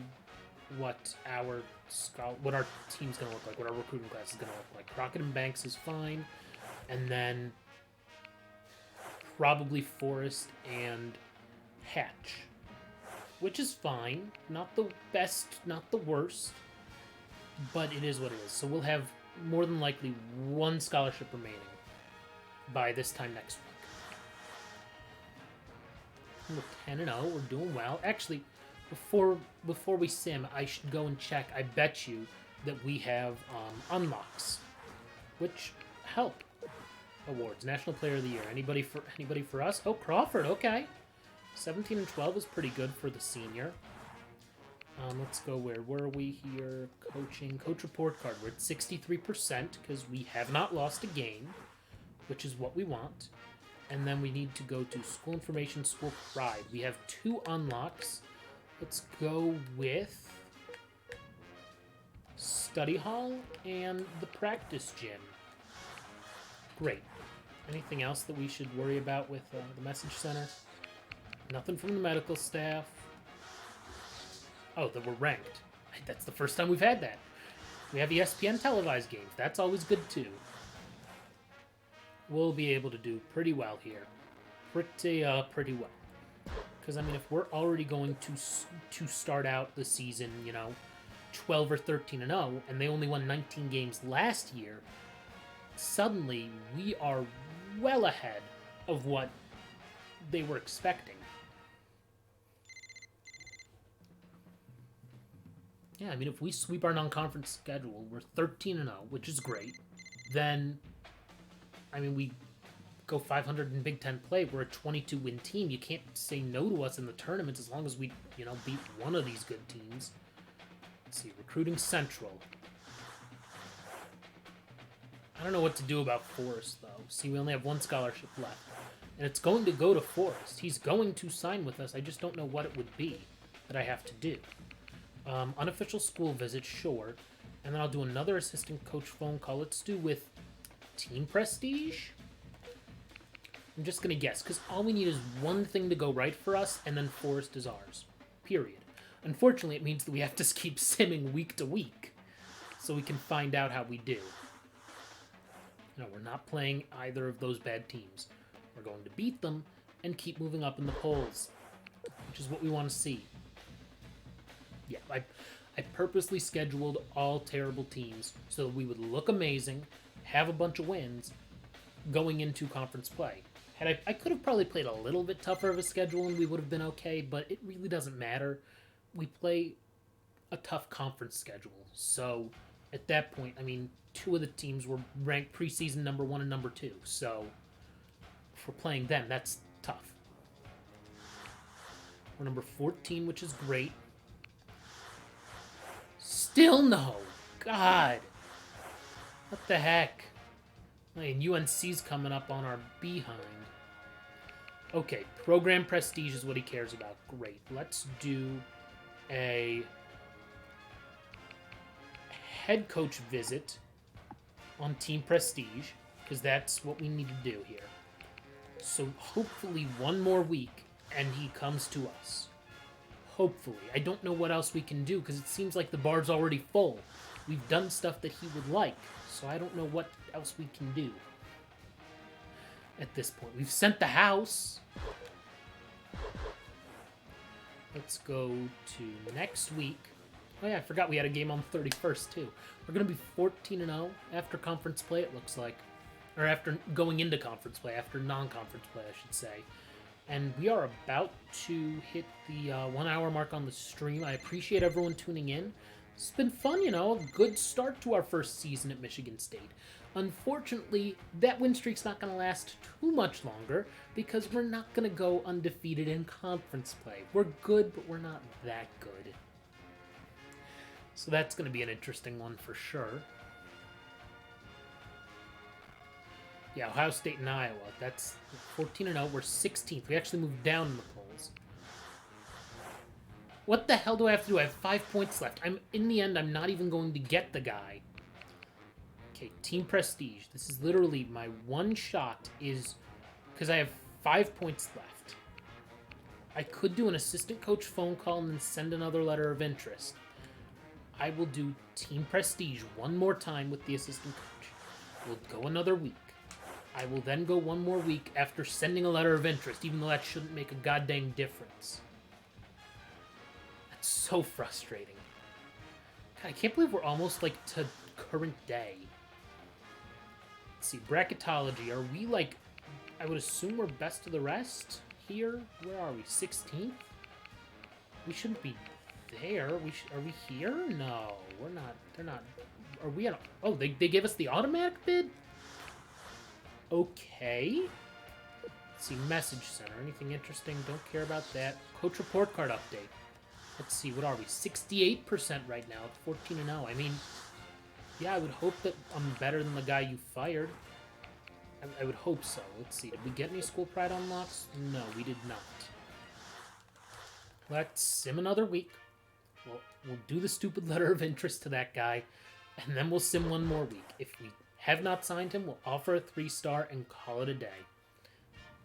what our team's going to look like, what our recruiting class is going to look like. Crockett and Banks is fine, and then probably Forrest and Hatch, which is fine. Not the best, not the worst, but it is what it is. So we'll have more than likely 1 scholarship remaining by this time next week. We're 10-0. We're doing well. Actually, before we sim, I should go and check. I bet you that we have unlocks, which help. Awards. National Player of the Year. Anybody for us? Oh, Crawford. Okay. 17 and 12 is pretty good for the senior. Let's go where were we here? Coaching. Coach report card. We're at 63% because we have not lost a game, which is what we want. And then we need to go to School Information, School Pride. We have 2 unlocks. Let's go with Study Hall and the Practice Gym. Great. Anything else that we should worry about with the Message Center? Nothing from the medical staff. Oh, that we're ranked. That's the first time we've had that. We have ESPN televised games. That's always good, too. We'll be able to do pretty well here. Pretty well. Because, I mean, if we're already going to start out the season, 12 or 13-0, and they only won 19 games last year, suddenly we are well ahead of what they were expecting. Yeah, I mean, if we sweep our non-conference schedule, we're 13-0, which is great. Then, I mean, we go 500 in Big Ten play. We're a 22-win team. You can't say no to us in the tournaments as long as we, beat one of these good teams. Let's see, recruiting Central. I don't know what to do about Forrest, though. See, we only have one scholarship left. And it's going to go to Forrest. He's going to sign with us. I just don't know what it would be that I have to do. Unofficial school visit, sure. And then I'll do another assistant coach phone call. Let's do with team prestige. I'm just going to guess, because all we need is one thing to go right for us, and then Forrest is ours. Period. Unfortunately, it means that we have to keep simming week to week, so we can find out how we do. No, we're not playing either of those bad teams. We're going to beat them and keep moving up in the polls, which is what we want to see. Yeah, I purposely scheduled all terrible teams so that we would look amazing, have a bunch of wins, going into conference play. I could have probably played a little bit tougher of a schedule and we would have been okay, but it really doesn't matter. We play a tough conference schedule, so at that point, I mean, two of the teams were ranked preseason number 1 and number 2, so if we're playing them, that's tough. We're number 14, which is great. Still no! God! What the heck? And UNC's coming up on our behind. Okay, program prestige is what he cares about. Great. Let's do a head coach visit on team prestige, because that's what we need to do here. So hopefully one more week and he comes to us. Hopefully. I don't know what else we can do, because it seems like the bar's already full. We've done stuff that he would like, so I don't know what else we can do at this point. We've sent the house. Let's go to next week. Oh yeah, I forgot we had a game on 31st too. We're going to be 14-0 after conference play, it looks like. Or after going into conference play, after non-conference play, I should say. And we are about to hit the 1 hour mark on the stream. I appreciate everyone tuning in. It's been fun, a good start to our first season at Michigan State. Unfortunately, that win streak's not going to last too much longer because we're not going to go undefeated in conference play. We're good, but we're not that good. So that's going to be an interesting one for sure. Yeah, Ohio State and Iowa. That's 14-0. We're 16th. We actually moved down in the polls. What the hell do I have to do? I have 5 points left. In the end, I'm not even going to get the guy. Okay, team prestige. This is literally my one shot is because I have 5 points left. I could do an assistant coach phone call and then send another letter of interest. I will do team prestige one more time with the assistant coach. We'll go another week. I will then go one more week after sending a letter of interest, even though that shouldn't make a goddamn difference. That's so frustrating. God, I can't believe we're almost, to current day. Let's see, bracketology. Are we, I would assume we're best of the rest here? Where are we, 16th? We shouldn't be there. Are we here? No, we're not. They're not. Are we at... Oh, they gave us the automatic bid? Okay. Let's see, message center. Anything interesting? Don't care about that. Coach report card update. Let's see, what are we? 68% right now at 14-0. I mean, yeah, I would hope that I'm better than the guy you fired. I would hope so. Let's see, did we get any school pride unlocks? No, we did not. Let's sim another week. We'll do the stupid letter of interest to that guy, and then we'll sim one more week. If we have not signed him, we'll offer a 3-star and call it a day.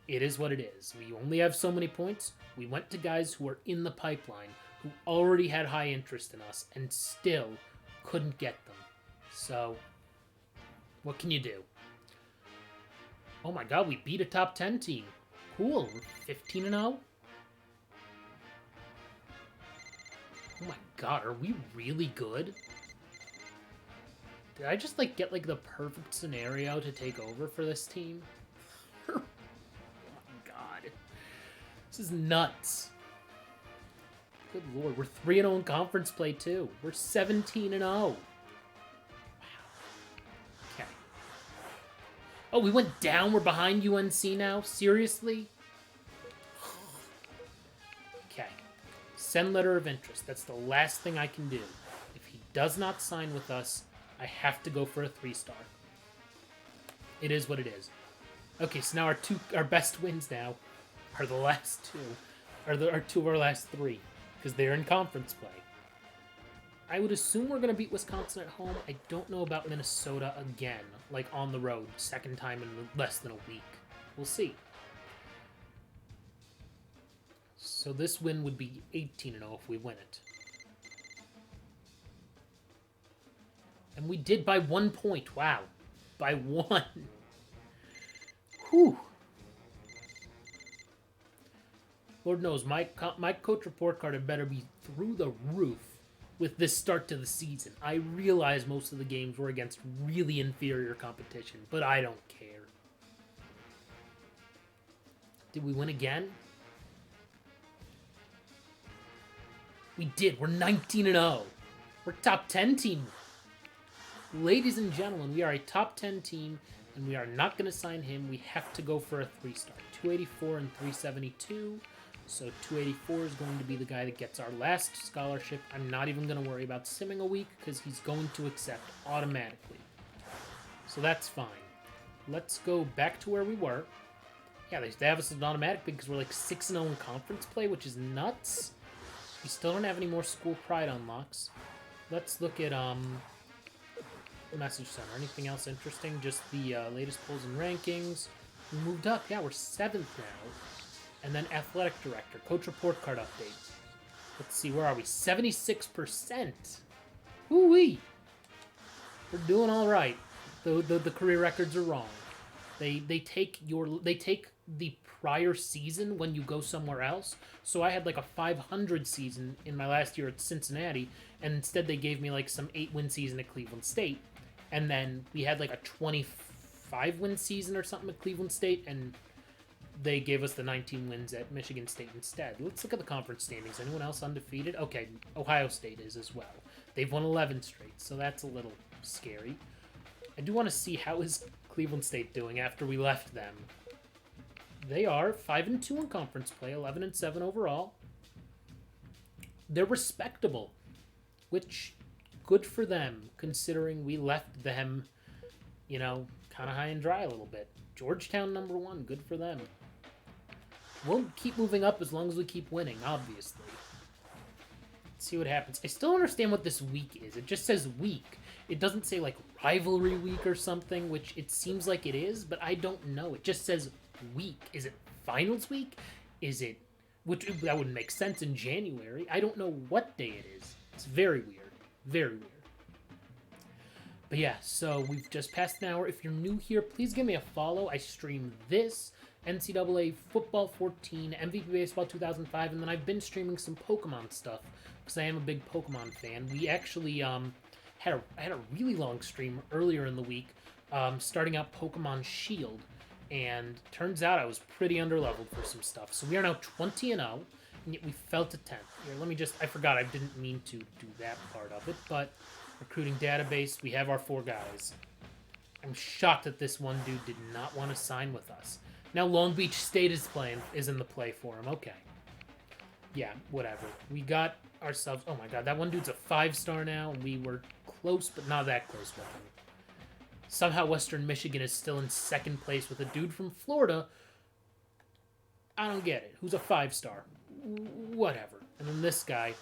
It is what it is. We only have so many points. We went to guys who were in the pipeline, who already had high interest in us, and still couldn't get them. So, what can you do? Oh my god, we beat a top 10 team. Cool, we're 15-0. Oh my god, are we really good? Did I just, like, get, like, the perfect scenario to take over for this team? Oh, God. This is nuts. Good lord, we're 3-0 in conference play, too. We're 17-0. Wow. Okay. Oh, we went down? We're behind UNC now? Seriously? Okay. Send letter of interest. That's the last thing I can do. If he does not sign with us, I have to go for a 3-star. It is what it is. Okay, so now our best wins now are the last two. Are two of our last three. Because they're in conference play. I would assume we're going to beat Wisconsin at home. I don't know about Minnesota again. Like on the road. Second time in less than a week. We'll see. So this win would be 18-0 if we win it. And we did by 1 point. Wow. By 1. Whew. Lord knows, my coach report card had better be through the roof with this start to the season. I realize most of the games were against really inferior competition, but I don't care. Did we win again? We did. We're 19-0. We're a top 10 team. Ladies and gentlemen, we are a top 10 team, and we are not going to sign him. We have to go for a 3-star. 284 and 372. So 284 is going to be the guy that gets our last scholarship. I'm not even going to worry about simming a week because he's going to accept automatically. So that's fine. Let's go back to where we were. Yeah, they have us as an automatic because we're like 6-0 in conference play, which is nuts. We still don't have any more school pride unlocks. Let's look at Message Center. Anything else interesting? Just the latest polls and rankings. We moved up. Yeah, we're 7th now. And then Athletic Director. Coach Report Card update. Let's see, where are we? 76%. Woo-wee! We're doing all right. The career records are wrong. They take the prior season when you go somewhere else. So I had like a 500 season in my last year at Cincinnati, and instead they gave me like some 8-win season at Cleveland State. And then we had like a 25-win season or something at Cleveland State, and they gave us the 19 wins at Michigan State instead. Let's look at the conference standings. Anyone else undefeated? Okay, Ohio State is as well. They've won 11 straight, so that's a little scary. I do want to see how is Cleveland State doing after we left them. They are 5-2 in conference play, 11-7 overall. They're respectable, which good for them considering we left them, you know, kind of high and dry a little bit. Georgetown #1, good for them. We'll keep moving up as long as we keep winning, obviously. Let's see what happens. I still don't understand what this week is. It just says week. It doesn't say, like, rivalry week or something, which it seems like it is, but I don't know. It just says week. Is it finals week? Is it... Which, that wouldn't make sense in January. I don't know what day it is. It's very weird. Very weird. But yeah, so we've just passed an hour. If you're new here, please give me a follow. I stream this, NCAA Football 14, MVP Baseball 2005, and then I've been streaming some Pokemon stuff because I am a big Pokemon fan. We actually had a really long stream earlier in the week, starting out Pokemon Shield, and turns out I was pretty underleveled for some stuff. So we are now 20-0, and yet we fell to 10th. Here, let me just, I forgot, I didn't mean to do that part of it, but recruiting database, we have our 4 guys. I'm shocked that this one dude did not want to sign with us. Now Long Beach State is in the play for him. Okay. Yeah, whatever. We got ourselves... Oh my god, that one dude's a 5-star now, and we were close, but not that close with him. Somehow Western Michigan is still in 2nd place with a dude from Florida. I don't get it. Who's a 5-star? Whatever. And then this guy...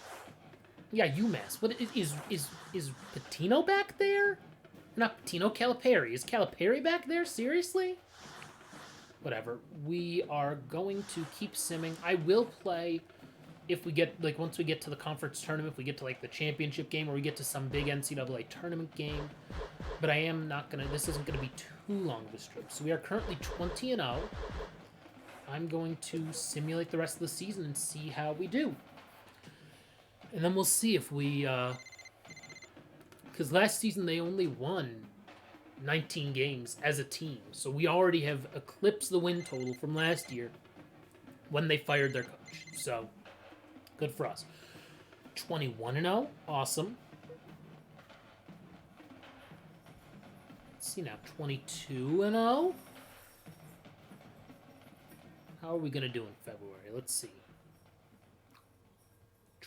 Yeah, UMass. What is Patino back there? Not Patino, Calipari. Is Calipari back there? Seriously? Whatever. We are going to keep simming. I will play if we get, like, once we get to the conference tournament, if we get to, like, the championship game or we get to some big NCAA tournament game. But I am not going to, this isn't going to be too long of a strip. So we are currently 20-0. I'm going to simulate the rest of the season and see how we do. And then we'll see if we Because last season they only won 19 games as a team. So we already have eclipsed the win total from last year when they fired their coach. So, good for us. 21-0. Awesome. Let's see now. 22-0. How are we going to do in February? Let's see.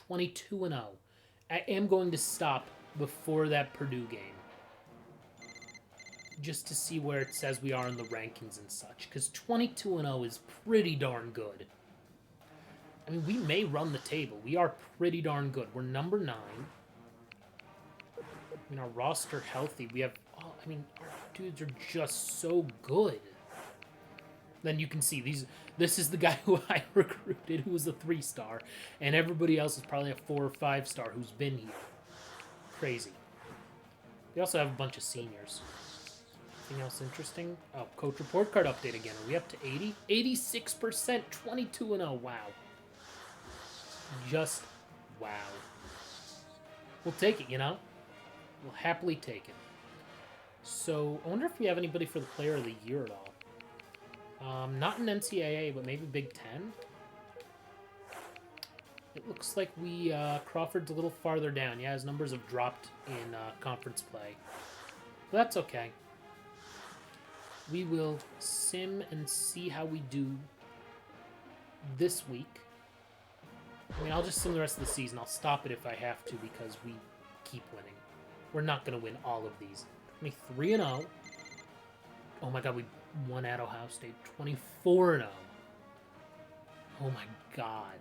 22-0. I am going to stop before that Purdue game. Just to see where it says we are in the rankings and such. Because 22-0 is pretty darn good. I mean, we may run the table. We are pretty darn good. We're number 9. I mean, our roster healthy. We have... Oh, I mean, our dudes are just so good. Then you can see these. This is the guy who I recruited, who was a 3-star. And everybody else is probably a 4 or 5-star who's been here. Crazy. We also have a bunch of seniors. Anything else interesting? Oh, coach report card update again. Are we up to 80? 86%, 22-0. Wow. Just wow. We'll take it, you know? We'll happily take it. So, I wonder if we have anybody for the player of the year at all. Not in NCAA, but maybe Big Ten. It looks like we, Crawford's a little farther down. Yeah, his numbers have dropped in conference play. But that's okay. We will sim and see how we do this week. I mean, I'll just sim the rest of the season. I'll stop it if I have to because we keep winning. We're not going to win all of these. 23-0. Oh my god, we won at Ohio State. 24-0. Oh my god.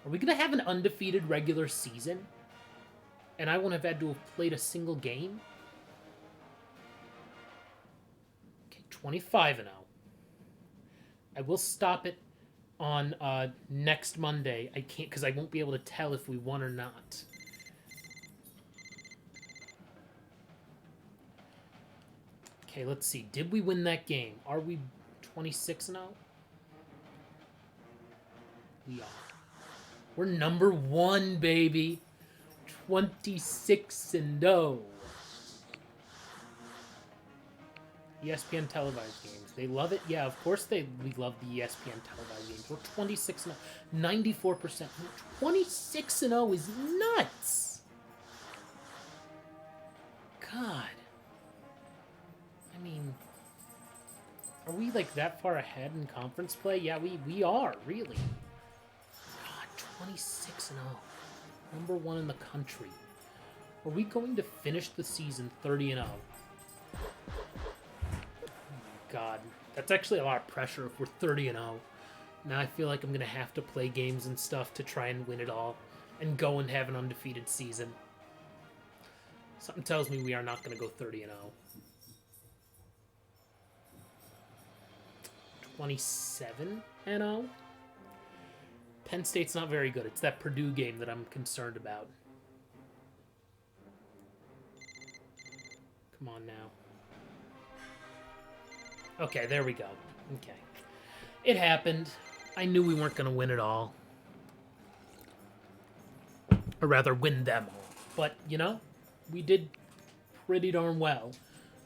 Are we going to have an undefeated regular season? And I won't have had to have played a single game? 25-0. I will stop it on next Monday. I can't because I won't be able to tell if we won or not. Okay, let's see. Did we win that game? Are we 26-0? We are. We're number 1, baby. 26-0. ESPN televised games. They love it. Yeah, of course we love the ESPN televised games. We're 26-0. 94%. 26-0 is nuts. God. I mean, are we like that far ahead in conference play? Yeah, we are, really. God, 26-0. Number 1 in the country. Are we going to finish the season 30-0? God, that's actually a lot of pressure if we're 30-0. Now I feel like I'm going to have to play games and stuff to try and win it all and go and have an undefeated season. Something tells me we are not going to go 30-0. 27-0? Penn State's not very good. It's that Purdue game that I'm concerned about. Come on now. Okay, there we go. Okay. It happened. I knew we weren't going to win it all. Or rather, win them all. But, you know, we did pretty darn well.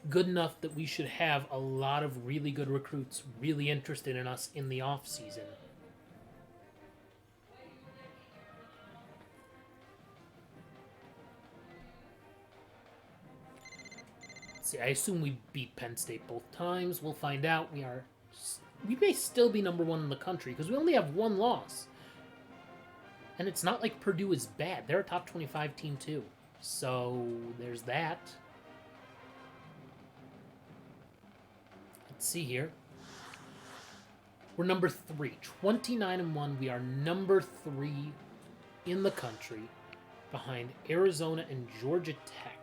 Good enough that we should have a lot of really good recruits really interested in us in the off-season. See, I assume we beat Penn State both times. We'll find out. We may still be number 1 in the country because we only have 1 loss. And it's not like Purdue is bad. They're a top 25 team too. So there's that. Let's see here. We're number 3. 29-1. We are number 3 in the country behind Arizona and Georgia Tech.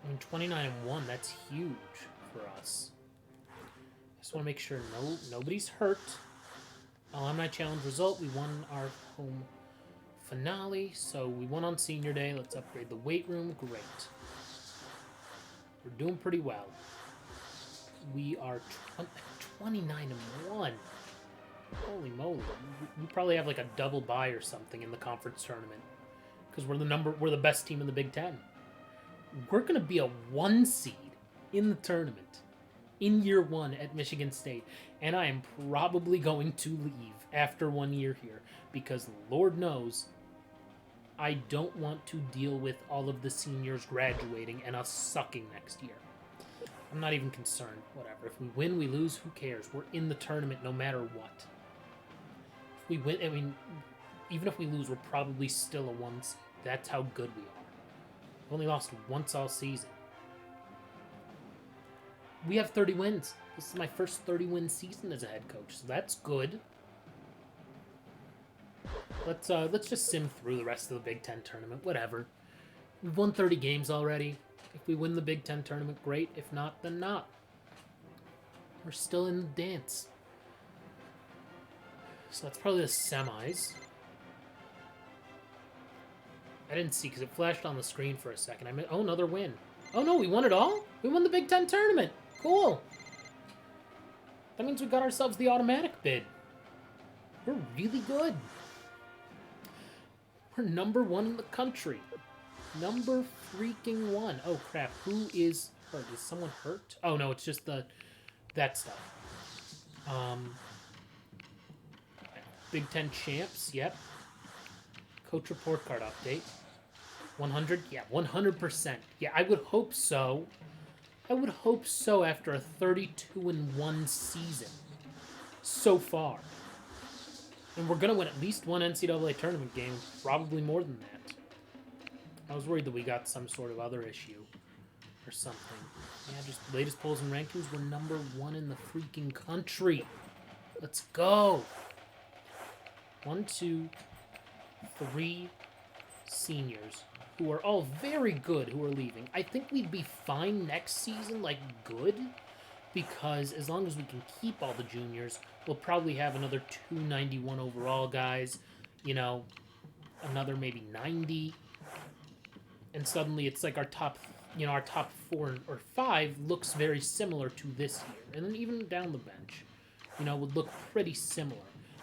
I mean, 29-1, that's huge for us. Just want to make sure nobody's hurt. Alumni Challenge result, we won our home finale, so we won on senior day. Let's upgrade the weight room. Great. We're doing pretty well. We are 29-1. Holy moly. We probably have like a double bye or something in the conference tournament because we're the best team in the Big Ten. we're going to be a 1 seed in the tournament in year 1 at Michigan State. And I am probably going to leave after 1 year here because Lord knows I don't want to deal with all of the seniors graduating and us sucking next year. I'm not even concerned. Whatever. If we win, we lose, who cares? We're in the tournament no matter what. If we win, I mean, even if we lose, we're probably still a 1 seed. That's how good we are. We've only lost once all season. We have 30 wins. This is my first 30-win season as a head coach, so that's good. Let's just sim through the rest of the Big Ten tournament. Whatever. We've won 30 games already. If we win the Big Ten tournament, great. If not, then not. We're still in the dance. So that's probably the semis. I didn't see because it flashed on the screen for a second. Oh, another win. Oh no, we won it all? We won the Big Ten tournament. Cool. That means we got ourselves the automatic bid. We're really good. We're number 1 in the country. Number freaking 1. Oh crap, who is hurt? Is someone hurt? Oh no, it's just that stuff. Big Ten champs, yep. Coach report card update. 100? Yeah, 100%. Yeah, I would hope so. I would hope so after a 32-1 season so far. And we're going to win at least one NCAA tournament game, probably more than that. I was worried that we got some sort of other issue or something. Yeah, just latest polls and rankings, we're number 1 in the freaking country. Let's go. 1, 2, 3 seniors who are all very good who are leaving. I think we'd be fine next season, like good, because as long as we can keep all the juniors, we'll probably have another 291 overall guys, you know, another maybe 90, and suddenly it's like our top 4 or 5 looks very similar to this year, and then even down the bench, you know, would look pretty similar.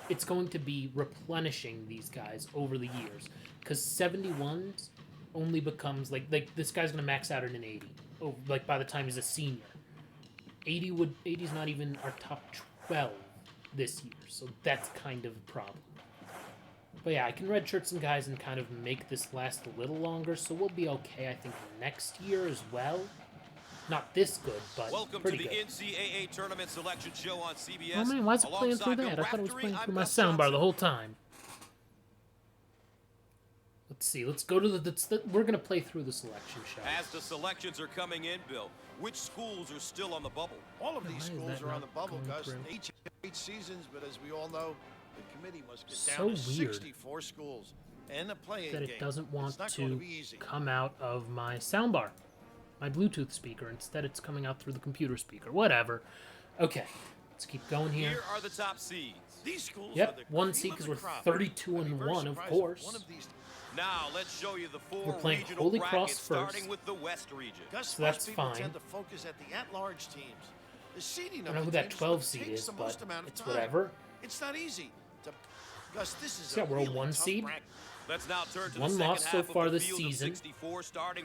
It's going to be replenishing these guys over the years, because 71s only becomes like this guy's gonna max out at an 80. Oh, like by the time he's a senior, 80's not even our top 12 this year, so that's kind of a problem. But yeah, I can redshirt some guys and kind of make this last a little longer, so we'll be okay. I think next year as well. Not this good, but
welcome
pretty
to the
good.
NCAA Tournament Selection Show on CBS.
Oh man, why is it playing through that? I thought it was playing through my soundbar the whole time. Let's see. Let's go to we're going to play through the selection show.
As the selections are coming in, Bill, which schools are still on the bubble?
All of these schools are on the bubble, Gus. Each 8 seasons, but as we all know, the committee must get down to 64 schools and the play-in
that
game.
it doesn't want
to
come out of my soundbar, my Bluetooth speaker. Instead, it's coming out through the computer speaker. Whatever. Okay, let's keep going here.
Here are the top seeds.
These schools
yep,
are the
1 seed because we're 32-1, of course.
Now let's show you the 4
we're playing
regional
Holy
brackets,
Cross first.
starting with the West region.
So that's fine.
Tend to focus at the at-large teams. The seeding
I don't know who that 12 seed is, but it's whatever.
It's not easy. Gus, this is
yeah, we're a 1 seed.
Let's now turn to
1
the
loss so far this season.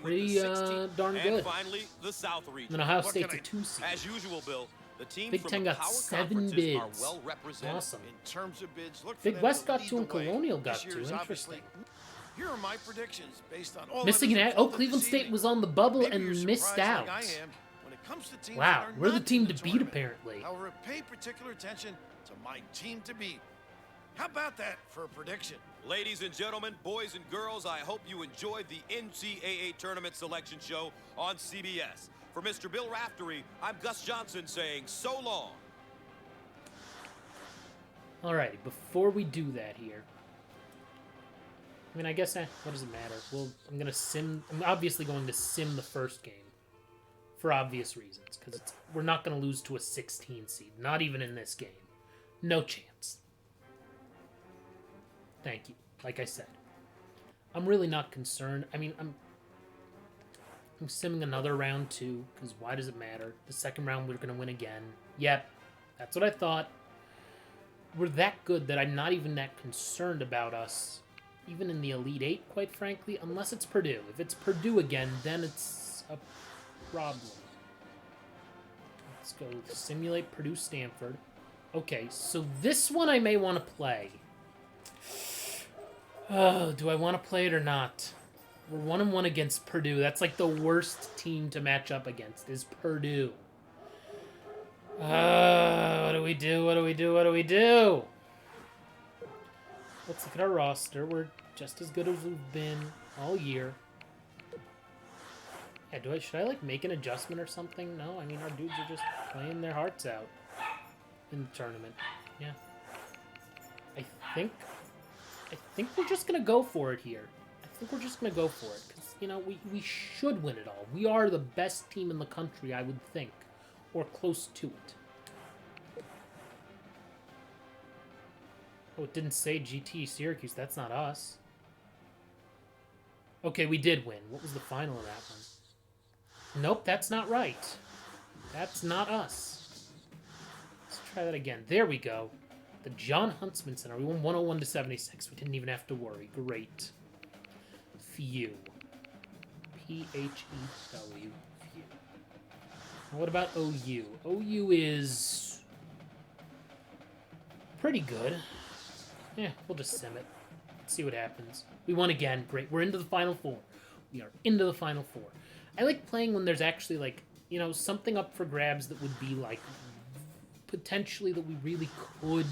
Pretty darn good.
And finally, the South region.
And Ohio State's a 2 seed.
As usual, Bill, the teams
Big
from
Ten
the
got
power
7
conferences are
bids.
well represented.
Awesome.
In terms of bids, look for
Big
them
West
to
got
lead
2
the
and
way.
Colonial got
This
2.
year's
Interesting.
Here are my predictions based on all
Missing an
evidence
Oh,
of the
Cleveland State
seeding.
was on the bubble
Maybe
and
you're
missed
surprised
out.
like I am when it comes to teams
Wow,
that are
we're the
not
team
in
to
the
beat
tournament.
apparently.
However, pay particular attention to my team to beat. How about that for a prediction?
Ladies and gentlemen, boys and girls, I hope you enjoyed the NCAA Tournament Selection Show on CBS. For Mr. Bill Raftery, I'm Gus Johnson saying so long.
Alrighty, before we do that here, I mean, I guess, what does it matter? Well, I'm obviously going to sim the first game for obvious reasons, because we're not going to lose to a 16 seed, not even in this game. No chance. Thank you. Like I said, I'm really not concerned. I mean, I'm simming another round 2, because why does it matter? The second round, we're going to win again. Yep, that's what I thought. We're that good that I'm not even that concerned about us, even in the Elite 8, quite frankly, unless it's Purdue. If it's Purdue again, then it's a problem. Let's go simulate Purdue Stanford. Okay, so this one I may want to play. Oh, do I want to play it or not? We're 1-1 against Purdue. That's like the worst team to match up against is Purdue. What do we do? What do we do? What do we do? Let's look at our roster. We're just as good as we've been all year. Yeah, should I like make an adjustment or something? No, I mean our dudes are just playing their hearts out in the tournament. Yeah. I think we're just gonna go for it here. I think we're just gonna go for it because you know we should win it all. We are the best team in the country, I would think, or close to it. Oh, it didn't say GT Syracuse. That's not us. Okay, we did win. What was the final of that one? Nope, that's not right. That's not us. Let's try that again. There we go. The John Huntsman Center. We won 101-76. We didn't even have to worry. Great. Phew. P-H-E-W. Phew. What about OU? OU is pretty good. Yeah, we'll just sim it. See what happens. We won again. Great. We're into the Final Four. We are into the Final Four. I like playing when there's actually, like, you know, something up for grabs that would be, like, potentially that we really could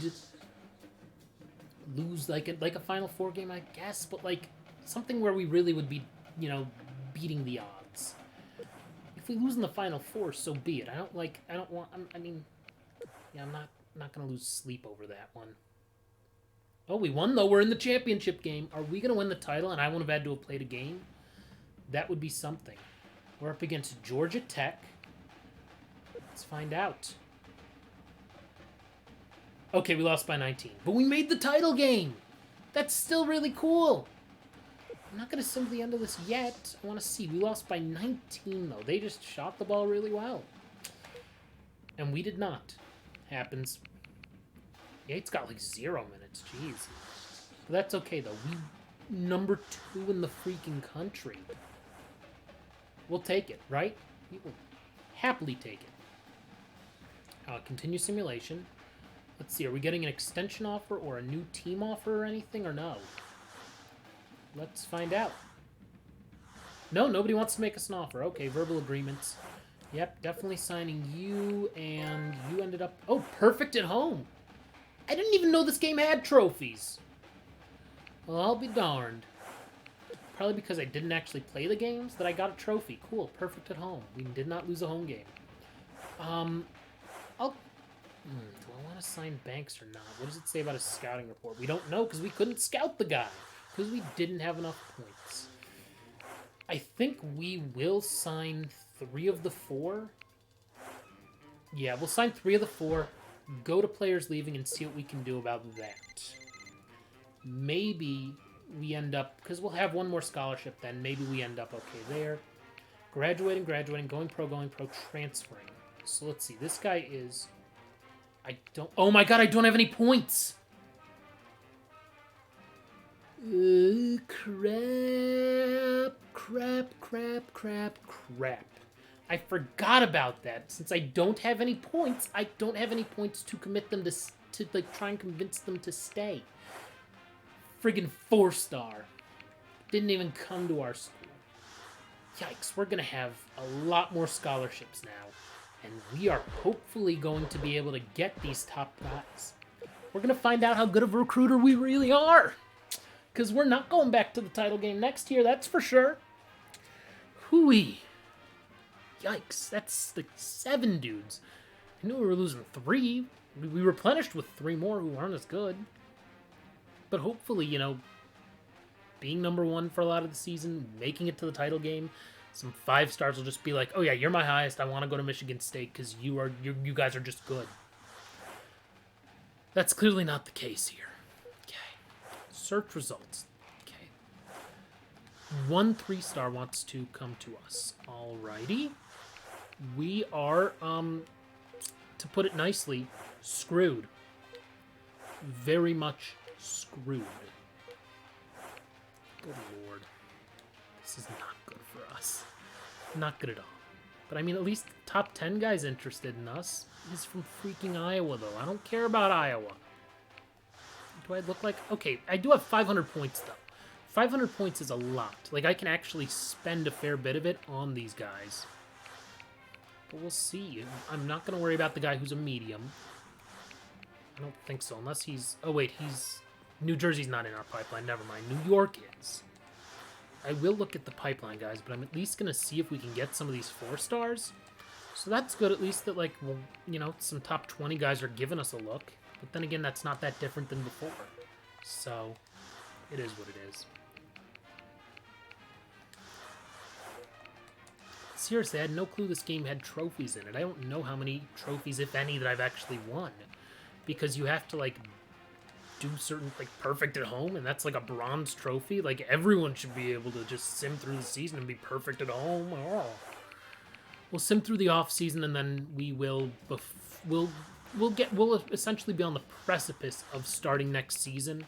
lose, like a Final Four game, I guess, but, like, something where we really would be, you know, beating the odds. If we lose in the Final Four, so be it. I'm not gonna lose sleep over that one. Oh, we won, though. We're in the championship game. Are we gonna win the title, and I wouldn't have had to have played a game? That would be something. We're up against Georgia Tech. Let's find out. Okay, we lost by 19. But we made the title game! That's still really cool! I'm not going to sim to the end of this yet. I want to see. We lost by 19, though. They just shot the ball really well. And we did not. Happens. Yates got like 0 minutes. Jeez. But that's okay, though. We number 2 in the freaking country. We'll take it, right? We will happily take it. Continue simulation. Let's see, are we getting an extension offer or a new team offer or anything, or no? Let's find out. No, nobody wants to make us an offer. Okay, verbal agreements. Yep, definitely signing you, and you ended up... Oh, perfect at home! I didn't even know this game had trophies. Well, I'll be darned. Probably because I didn't actually play the games that I got a trophy. Cool, perfect at home. We did not lose a home game. Do I want to sign Banks or not? What does it say about his scouting report? We don't know because we couldn't scout the guy. Because we didn't have enough points. I think we will sign 3 of the 4. Yeah, we'll sign 3 of the 4. Go to players leaving and see what we can do about that. Maybe... we end up, because we'll have 1 more scholarship then, maybe we end up okay there. Graduating, going pro, transferring. So let's see, this guy is, oh my god, I don't have any points! Crap. I forgot about that. Since I don't have any points, I don't have any points to commit them to like, try and convince them to stay. Friggin' 4-star. Didn't even come to our school. Yikes, we're gonna have a lot more scholarships now. And we are hopefully going to be able to get these top guys. We're gonna find out how good of a recruiter we really are. Because we're not going back to the title game next year, that's for sure. Hooey. Yikes, that's like 7 dudes. I knew we were losing 3. We replenished with 3 more who aren't as good. But hopefully, you know, being number 1 for a lot of the season, making it to the title game, some 5-stars will just be like, oh yeah, you're my highest. I want to go to Michigan State because you guys are just good. That's clearly not the case here. Okay. Search results. Okay. 1 3-star wants to come to us. Alrighty. We are, to put it nicely, screwed. Very much screwed. Good lord. This is not good for us. Not good at all. But I mean, at least top 10 guy's interested in us. He's from freaking Iowa, though. I don't care about Iowa. Do I look like... Okay, I do have 500 points, though. 500 points is a lot. Like, I can actually spend a fair bit of it on these guys. But we'll see. I'm not going to worry about the guy who's a medium. I don't think so, unless he's... Oh, wait, he's... New Jersey's not in our pipeline. Never mind. New York is. I will look at the pipeline, guys, but I'm at least going to see if we can get some of these 4 stars. So that's good, at least that, like, well, you know, some top 20 guys are giving us a look. But then again, that's not that different than before. So, it is what it is. Seriously, I had no clue this game had trophies in it. I don't know how many trophies, if any, that I've actually won. Because you have to, like, do certain, like, perfect at home, and that's, like, a bronze trophy. Like, everyone should be able to just sim through the season and be perfect at home. Oh. We'll sim through the off season, and then we will... We'll essentially be on the precipice of starting next season.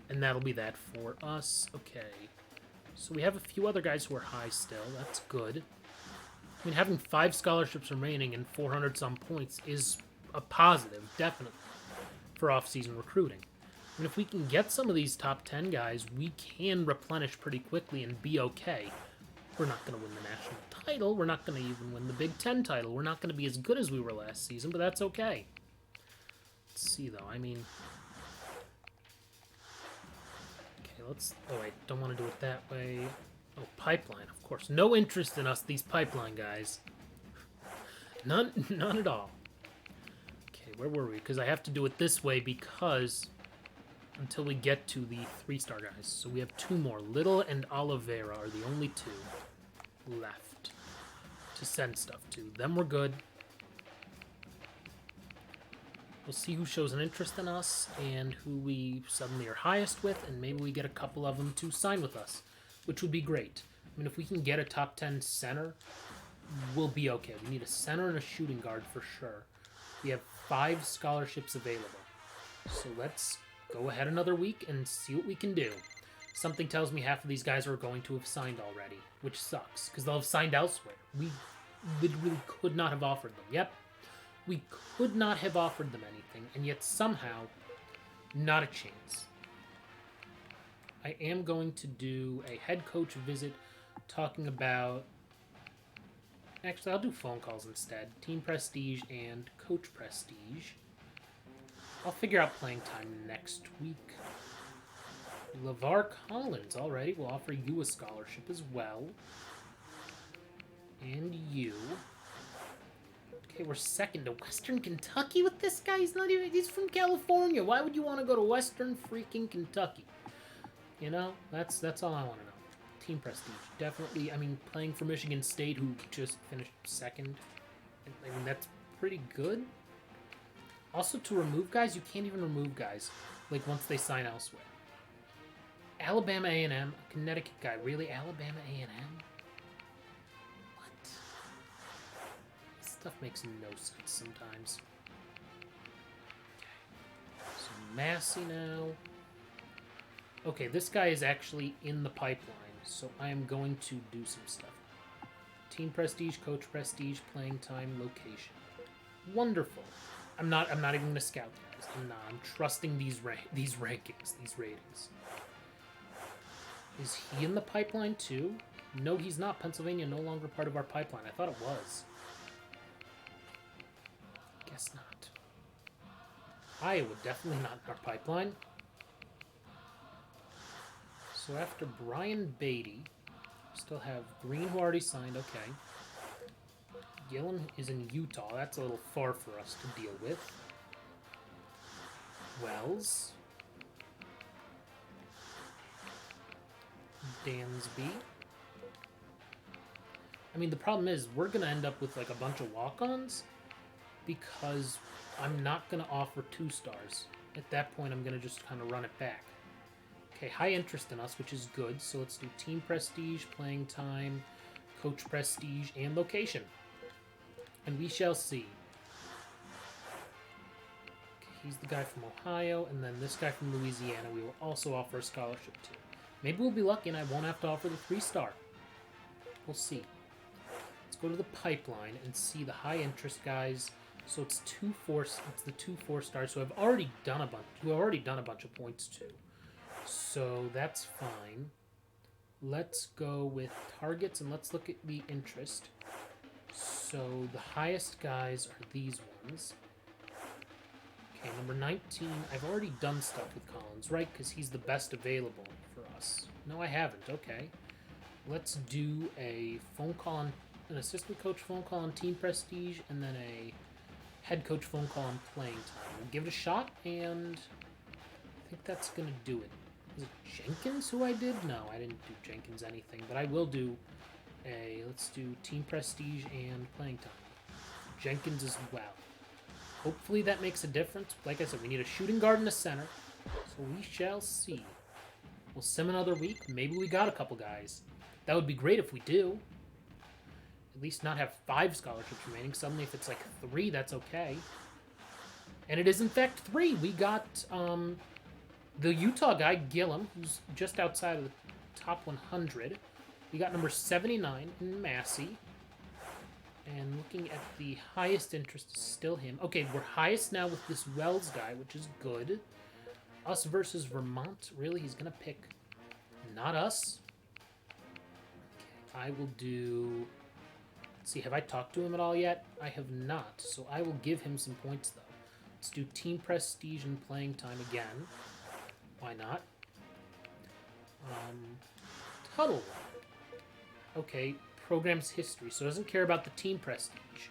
And that'll be that for us. Okay. So we have a few other guys who are high still. That's good. I mean, having 5 scholarships remaining and 400-some points is a positive, definitely, for off-season recruiting. And if we can get some of these top 10 guys, we can replenish pretty quickly and be okay. We're not going to win the national title. We're not going to even win the Big Ten title. We're not going to be as good as we were last season, but that's okay. Let's see, though. I mean... Okay, let's... Oh, wait. Don't want to do it that way. Oh, pipeline, of course. No interest in us, these pipeline guys. None at all. Okay, where were we? Because I have to do it this way because... Until we get to the 3-star guys. So we have 2 more. Little and Oliveira are the only 2 left to send stuff to. Then we're good. We'll see who shows an interest in us and who we suddenly are highest with, and maybe we get a couple of them to sign with us, which would be great. I mean, if we can get a top 10 center, we'll be okay. We need a center and a shooting guard for sure. We have 5 scholarships available. So let's go ahead another week and see what we can do. Something tells me half of these guys are going to have signed already, which sucks, because they'll have signed elsewhere. We literally could not have offered them. Yep. We could not have offered them anything, and yet somehow, not a chance. I am going to do a head coach visit talking about... Actually, I'll do phone calls instead. Team Prestige and Coach Prestige. I'll figure out playing time next week. LeVar Collins, alrighty, we'll offer you a scholarship as well. And you. Okay, we're second to Western Kentucky with this guy. He's from California. Why would you want to go to Western freaking Kentucky? You know, that's all I want to know. Team Prestige, definitely. I mean, playing for Michigan State, who just finished second. I mean, that's pretty good. Also, to remove guys, you can't even remove guys, like, once they sign elsewhere. Alabama A&M, a Connecticut guy. Really? Alabama A&M? What? This stuff makes no sense sometimes. Okay. So, Massey now. Okay, this guy is actually in the pipeline, so I am going to do some stuff. Team Prestige, Coach Prestige, playing time, location. Wonderful. I'm not even going to scout, guys. I'm trusting these rankings, these ratings. Is he in the pipeline too? No, he's not. Pennsylvania no longer part of our pipeline. I thought it was. Guess not. Iowa definitely not in our pipeline. So after Brian Beatty, we still have Green, who already signed. Okay. Gillen is in Utah. That's a little far for us to deal with. Wells. Dansby. I mean, the problem is we're going to end up with like a bunch of walk-ons because I'm not going to offer 2 stars. At that point, I'm going to just kind of run it back. Okay, high interest in us, which is good. So let's do Team Prestige, playing time, Coach Prestige, and location. And we shall see. Okay, he's the guy from Ohio, and then this guy from Louisiana we will also offer a scholarship to. Maybe we'll be lucky and I won't have to offer the 3-star. We'll see. go to the pipeline and see the high interest guys. So it's the two 4-stars who have already done a bunch of points too. So that's fine. Let's go with targets and let's look at the interest. So the highest guys are these ones. Okay, number 19. I've already done stuff with Collins, right? Because he's the best available for us. No, I haven't. Okay. Let's do a phone call on an assistant coach phone call on team prestige and then a head coach phone call on playing time. We'll give it a shot, and I think that's going to do it. Was it Jenkins who I did? No, I didn't do Jenkins anything, but I will do let's do team prestige and playing time. Jenkins as well. Hopefully that makes a difference. Like I said, we need a shooting guard and a center, so we shall see. We'll sim another week. Maybe we got a couple guys. That would be great if we do. At least not have 5 scholarships remaining. Suddenly, if it's like 3, that's okay. And it is, in fact, 3. We got the Utah guy, Gillum, who's just outside of the top 100. We got number 79 in Massey. And looking at the highest interest is still him. Okay, we're highest now with this Wells guy, which is good. Us versus Vermont. Really? He's going to pick not us? Okay, I will do... Let's see, have I talked to him at all yet? I have not, so I will give him some points, though. Let's do team prestige and playing time again. Why not? Tuttle. Okay, program's history, so doesn't care about the team prestige.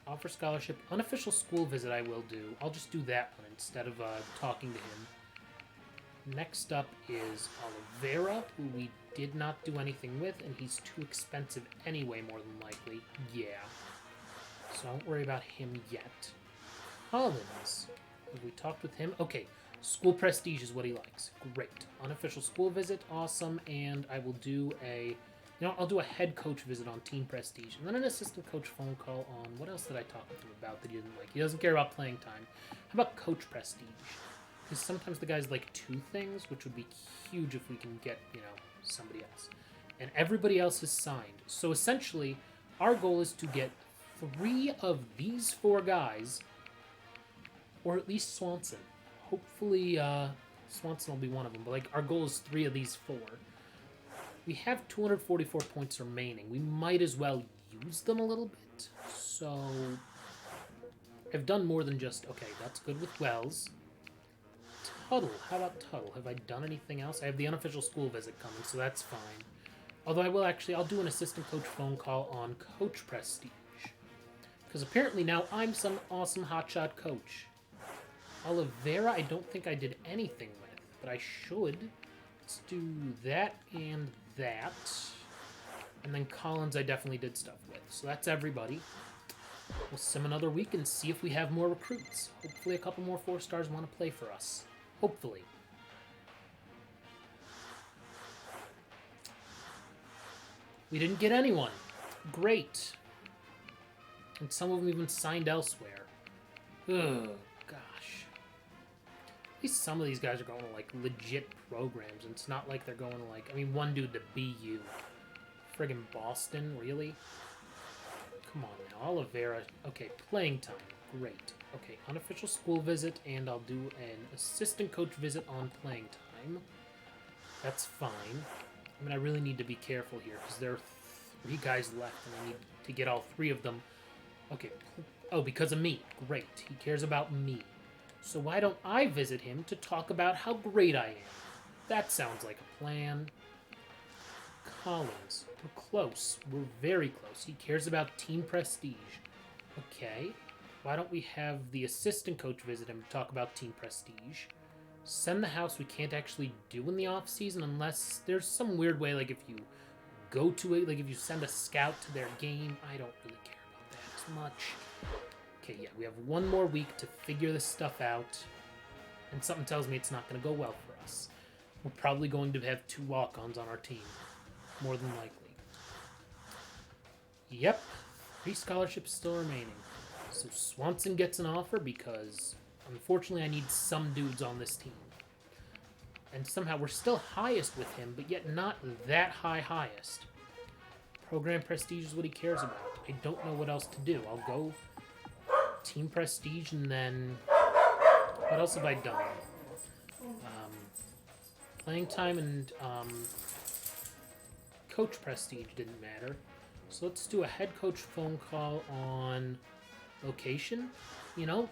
Offer scholarship, unofficial school visit I will do. I'll just do that one instead of talking to him. Next up is Oliveira, who we did not do anything with, and he's too expensive anyway, more than likely. Yeah. So don't worry about him yet. Collins. Have we talked with him? Okay. School prestige is what he likes. Great. Unofficial school visit. Awesome. And I will do I'll do a head coach visit on team prestige. And then an assistant coach phone call on... What else did I talk with him about that he didn't like? He doesn't care about playing time. How about coach prestige? Because sometimes the guys like 2 things, which would be huge if we can get, somebody else. And everybody else is signed. So essentially, our goal is to get 3 of these 4 guys, or at least Swanson. Hopefully, Swanson will be one of them. But, our goal is 3 of these 4. We have 244 points remaining. We might as well use them a little bit. So, I've done more than just... Okay, that's good with Wells. Tuttle. How about Tuttle? Have I done anything else? I have the unofficial school visit coming, so that's fine. Although I'll do an assistant coach phone call on coach prestige. Because apparently now I'm some awesome hotshot coach. Oliveira, I don't think I did anything with, but I should. Let's do that and that. And then Collins I definitely did stuff with. So that's everybody. We'll sim another week and see if we have more recruits. Hopefully a couple more 4-stars want to play for us. Hopefully. We didn't get anyone. Great. And some of them even signed elsewhere. Ugh, gosh. At least some of these guys are going to, legit programs. And it's not like they're going to, one dude to BU. Friggin' Boston, really? Come on now. Oliveira. Okay, playing time. Great. Okay, unofficial school visit, and I'll do an assistant coach visit on playing time. That's fine. I really need to be careful here, because there are 3 guys left, and I need to get all 3 of them. Okay. Oh, because of me. Great. He cares about me. So why don't I visit him to talk about how great I am? That sounds like a plan. Collins. We're close. We're very close. He cares about team prestige. Okay. Why don't we have the assistant coach visit him to talk about team prestige? Send the house we can't actually do in the off-season unless there's some weird way, if you go to it, if you send a scout to their game. I don't really care about that as much. Okay, yeah, we have 1 more week to figure this stuff out. And something tells me it's not going to go well for us. We're probably going to have 2 walk-ons on our team. More than likely. Yep, 3 scholarships still remaining. So Swanson gets an offer because, unfortunately, I need some dudes on this team. And somehow we're still highest with him, but yet not that highest. Program prestige is what he cares about. I don't know what else to do. I'll go team prestige, and then what else have I done? Playing time and coach prestige didn't matter. So let's do a head coach phone call on location. You know,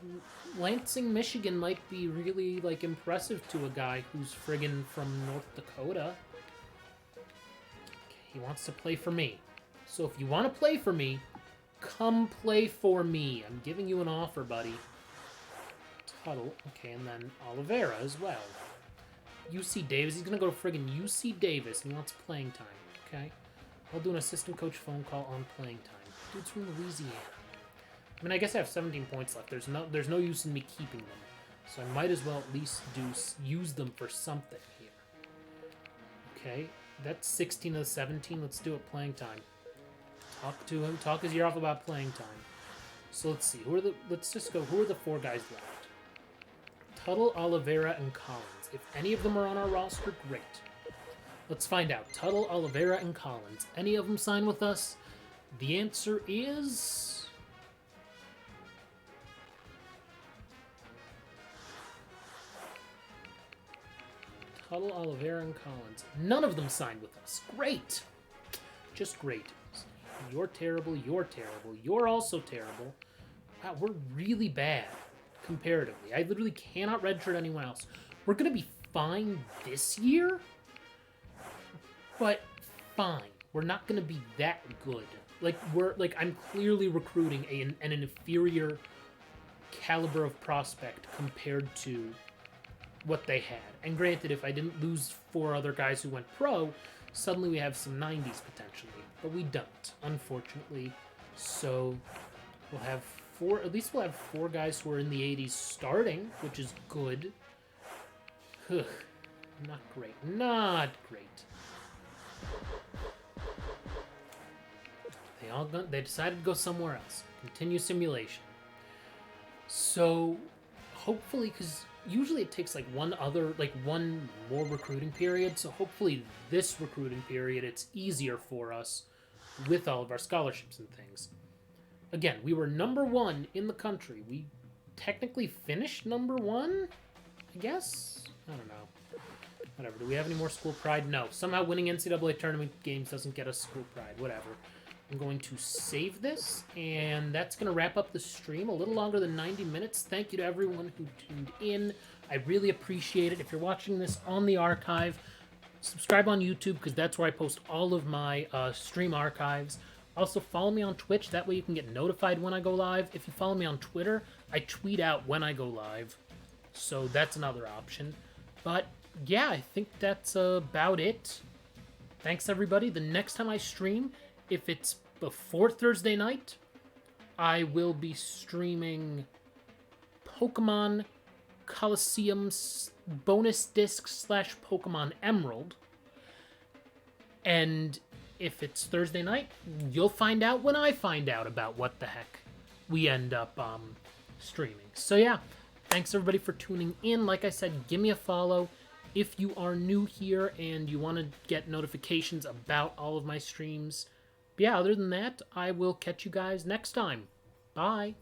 Lansing, Michigan might be really, like, impressive to a guy who's friggin' from North Dakota. Okay, he wants to play for me. So if you want to play for me, come play for me. I'm giving you an offer, buddy. Tuttle. Okay, and then Oliveira as well. UC Davis. He's going to go to friggin' UC Davis. He wants playing time. Okay? I'll do an assistant coach phone call on playing time. Dude's from Louisiana. I mean, I guess I have 17 points left. There's no use in me keeping them. So I might as well at least use them for something here. Okay, that's 16 of the 17. Let's do it playing time. Talk to him. Talk his ear off about playing time. So let's see. Let's just go. Who are the 4 guys left? Tuttle, Oliveira, and Collins. If any of them are on our roster, great. Let's find out. Tuttle, Oliveira, and Collins. Any of them sign with us? The answer is... Tuttle, Oliveira, and Collins. None of them signed with us. Great. Just great. You're terrible. You're terrible. You're also terrible. Wow, we're really bad comparatively. I literally cannot redshirt anyone else. We're going to be fine this year, but fine. We're not going to be that good. I'm clearly recruiting an inferior caliber of prospect compared to what they had. And granted, if I didn't lose 4 other guys who went pro, suddenly we have some 90s potentially. But we don't, unfortunately. So we'll have 4, at least we'll have 4 guys who are in the 80s starting, which is good. Ugh, not great. Not great. They decided to go somewhere else. Continue simulation. So hopefully, because usually it takes like one more recruiting period, so hopefully this recruiting period it's easier for us with all of our scholarships and things. Again, we were number 1 in the country. We technically finished number 1, I guess? I don't know. Whatever. Do we have any more school pride? No. Somehow winning NCAA tournament games doesn't get us school pride. Whatever. I'm going to save this, and that's going to wrap up the stream. A little longer than 90 minutes. Thank you to everyone who tuned in. I really appreciate it. If you're watching this on the archive, subscribe on YouTube, because that's where I post all of my stream archives. Also, follow me on Twitch. That way you can get notified when I go live. If you follow me on Twitter, I tweet out when I go live. So that's another option. But, yeah, I think that's about it. Thanks, everybody. The next time I stream, if it's before Thursday night, I will be streaming Pokemon Coliseum bonus disc / Pokemon Emerald. And if it's Thursday night, you'll find out when I find out about what the heck we end up streaming. So yeah, thanks everybody for tuning in. Like I said, give me a follow if you are new here and you want to get notifications about all of my streams. But yeah, other than that, I will catch you guys next time. Bye.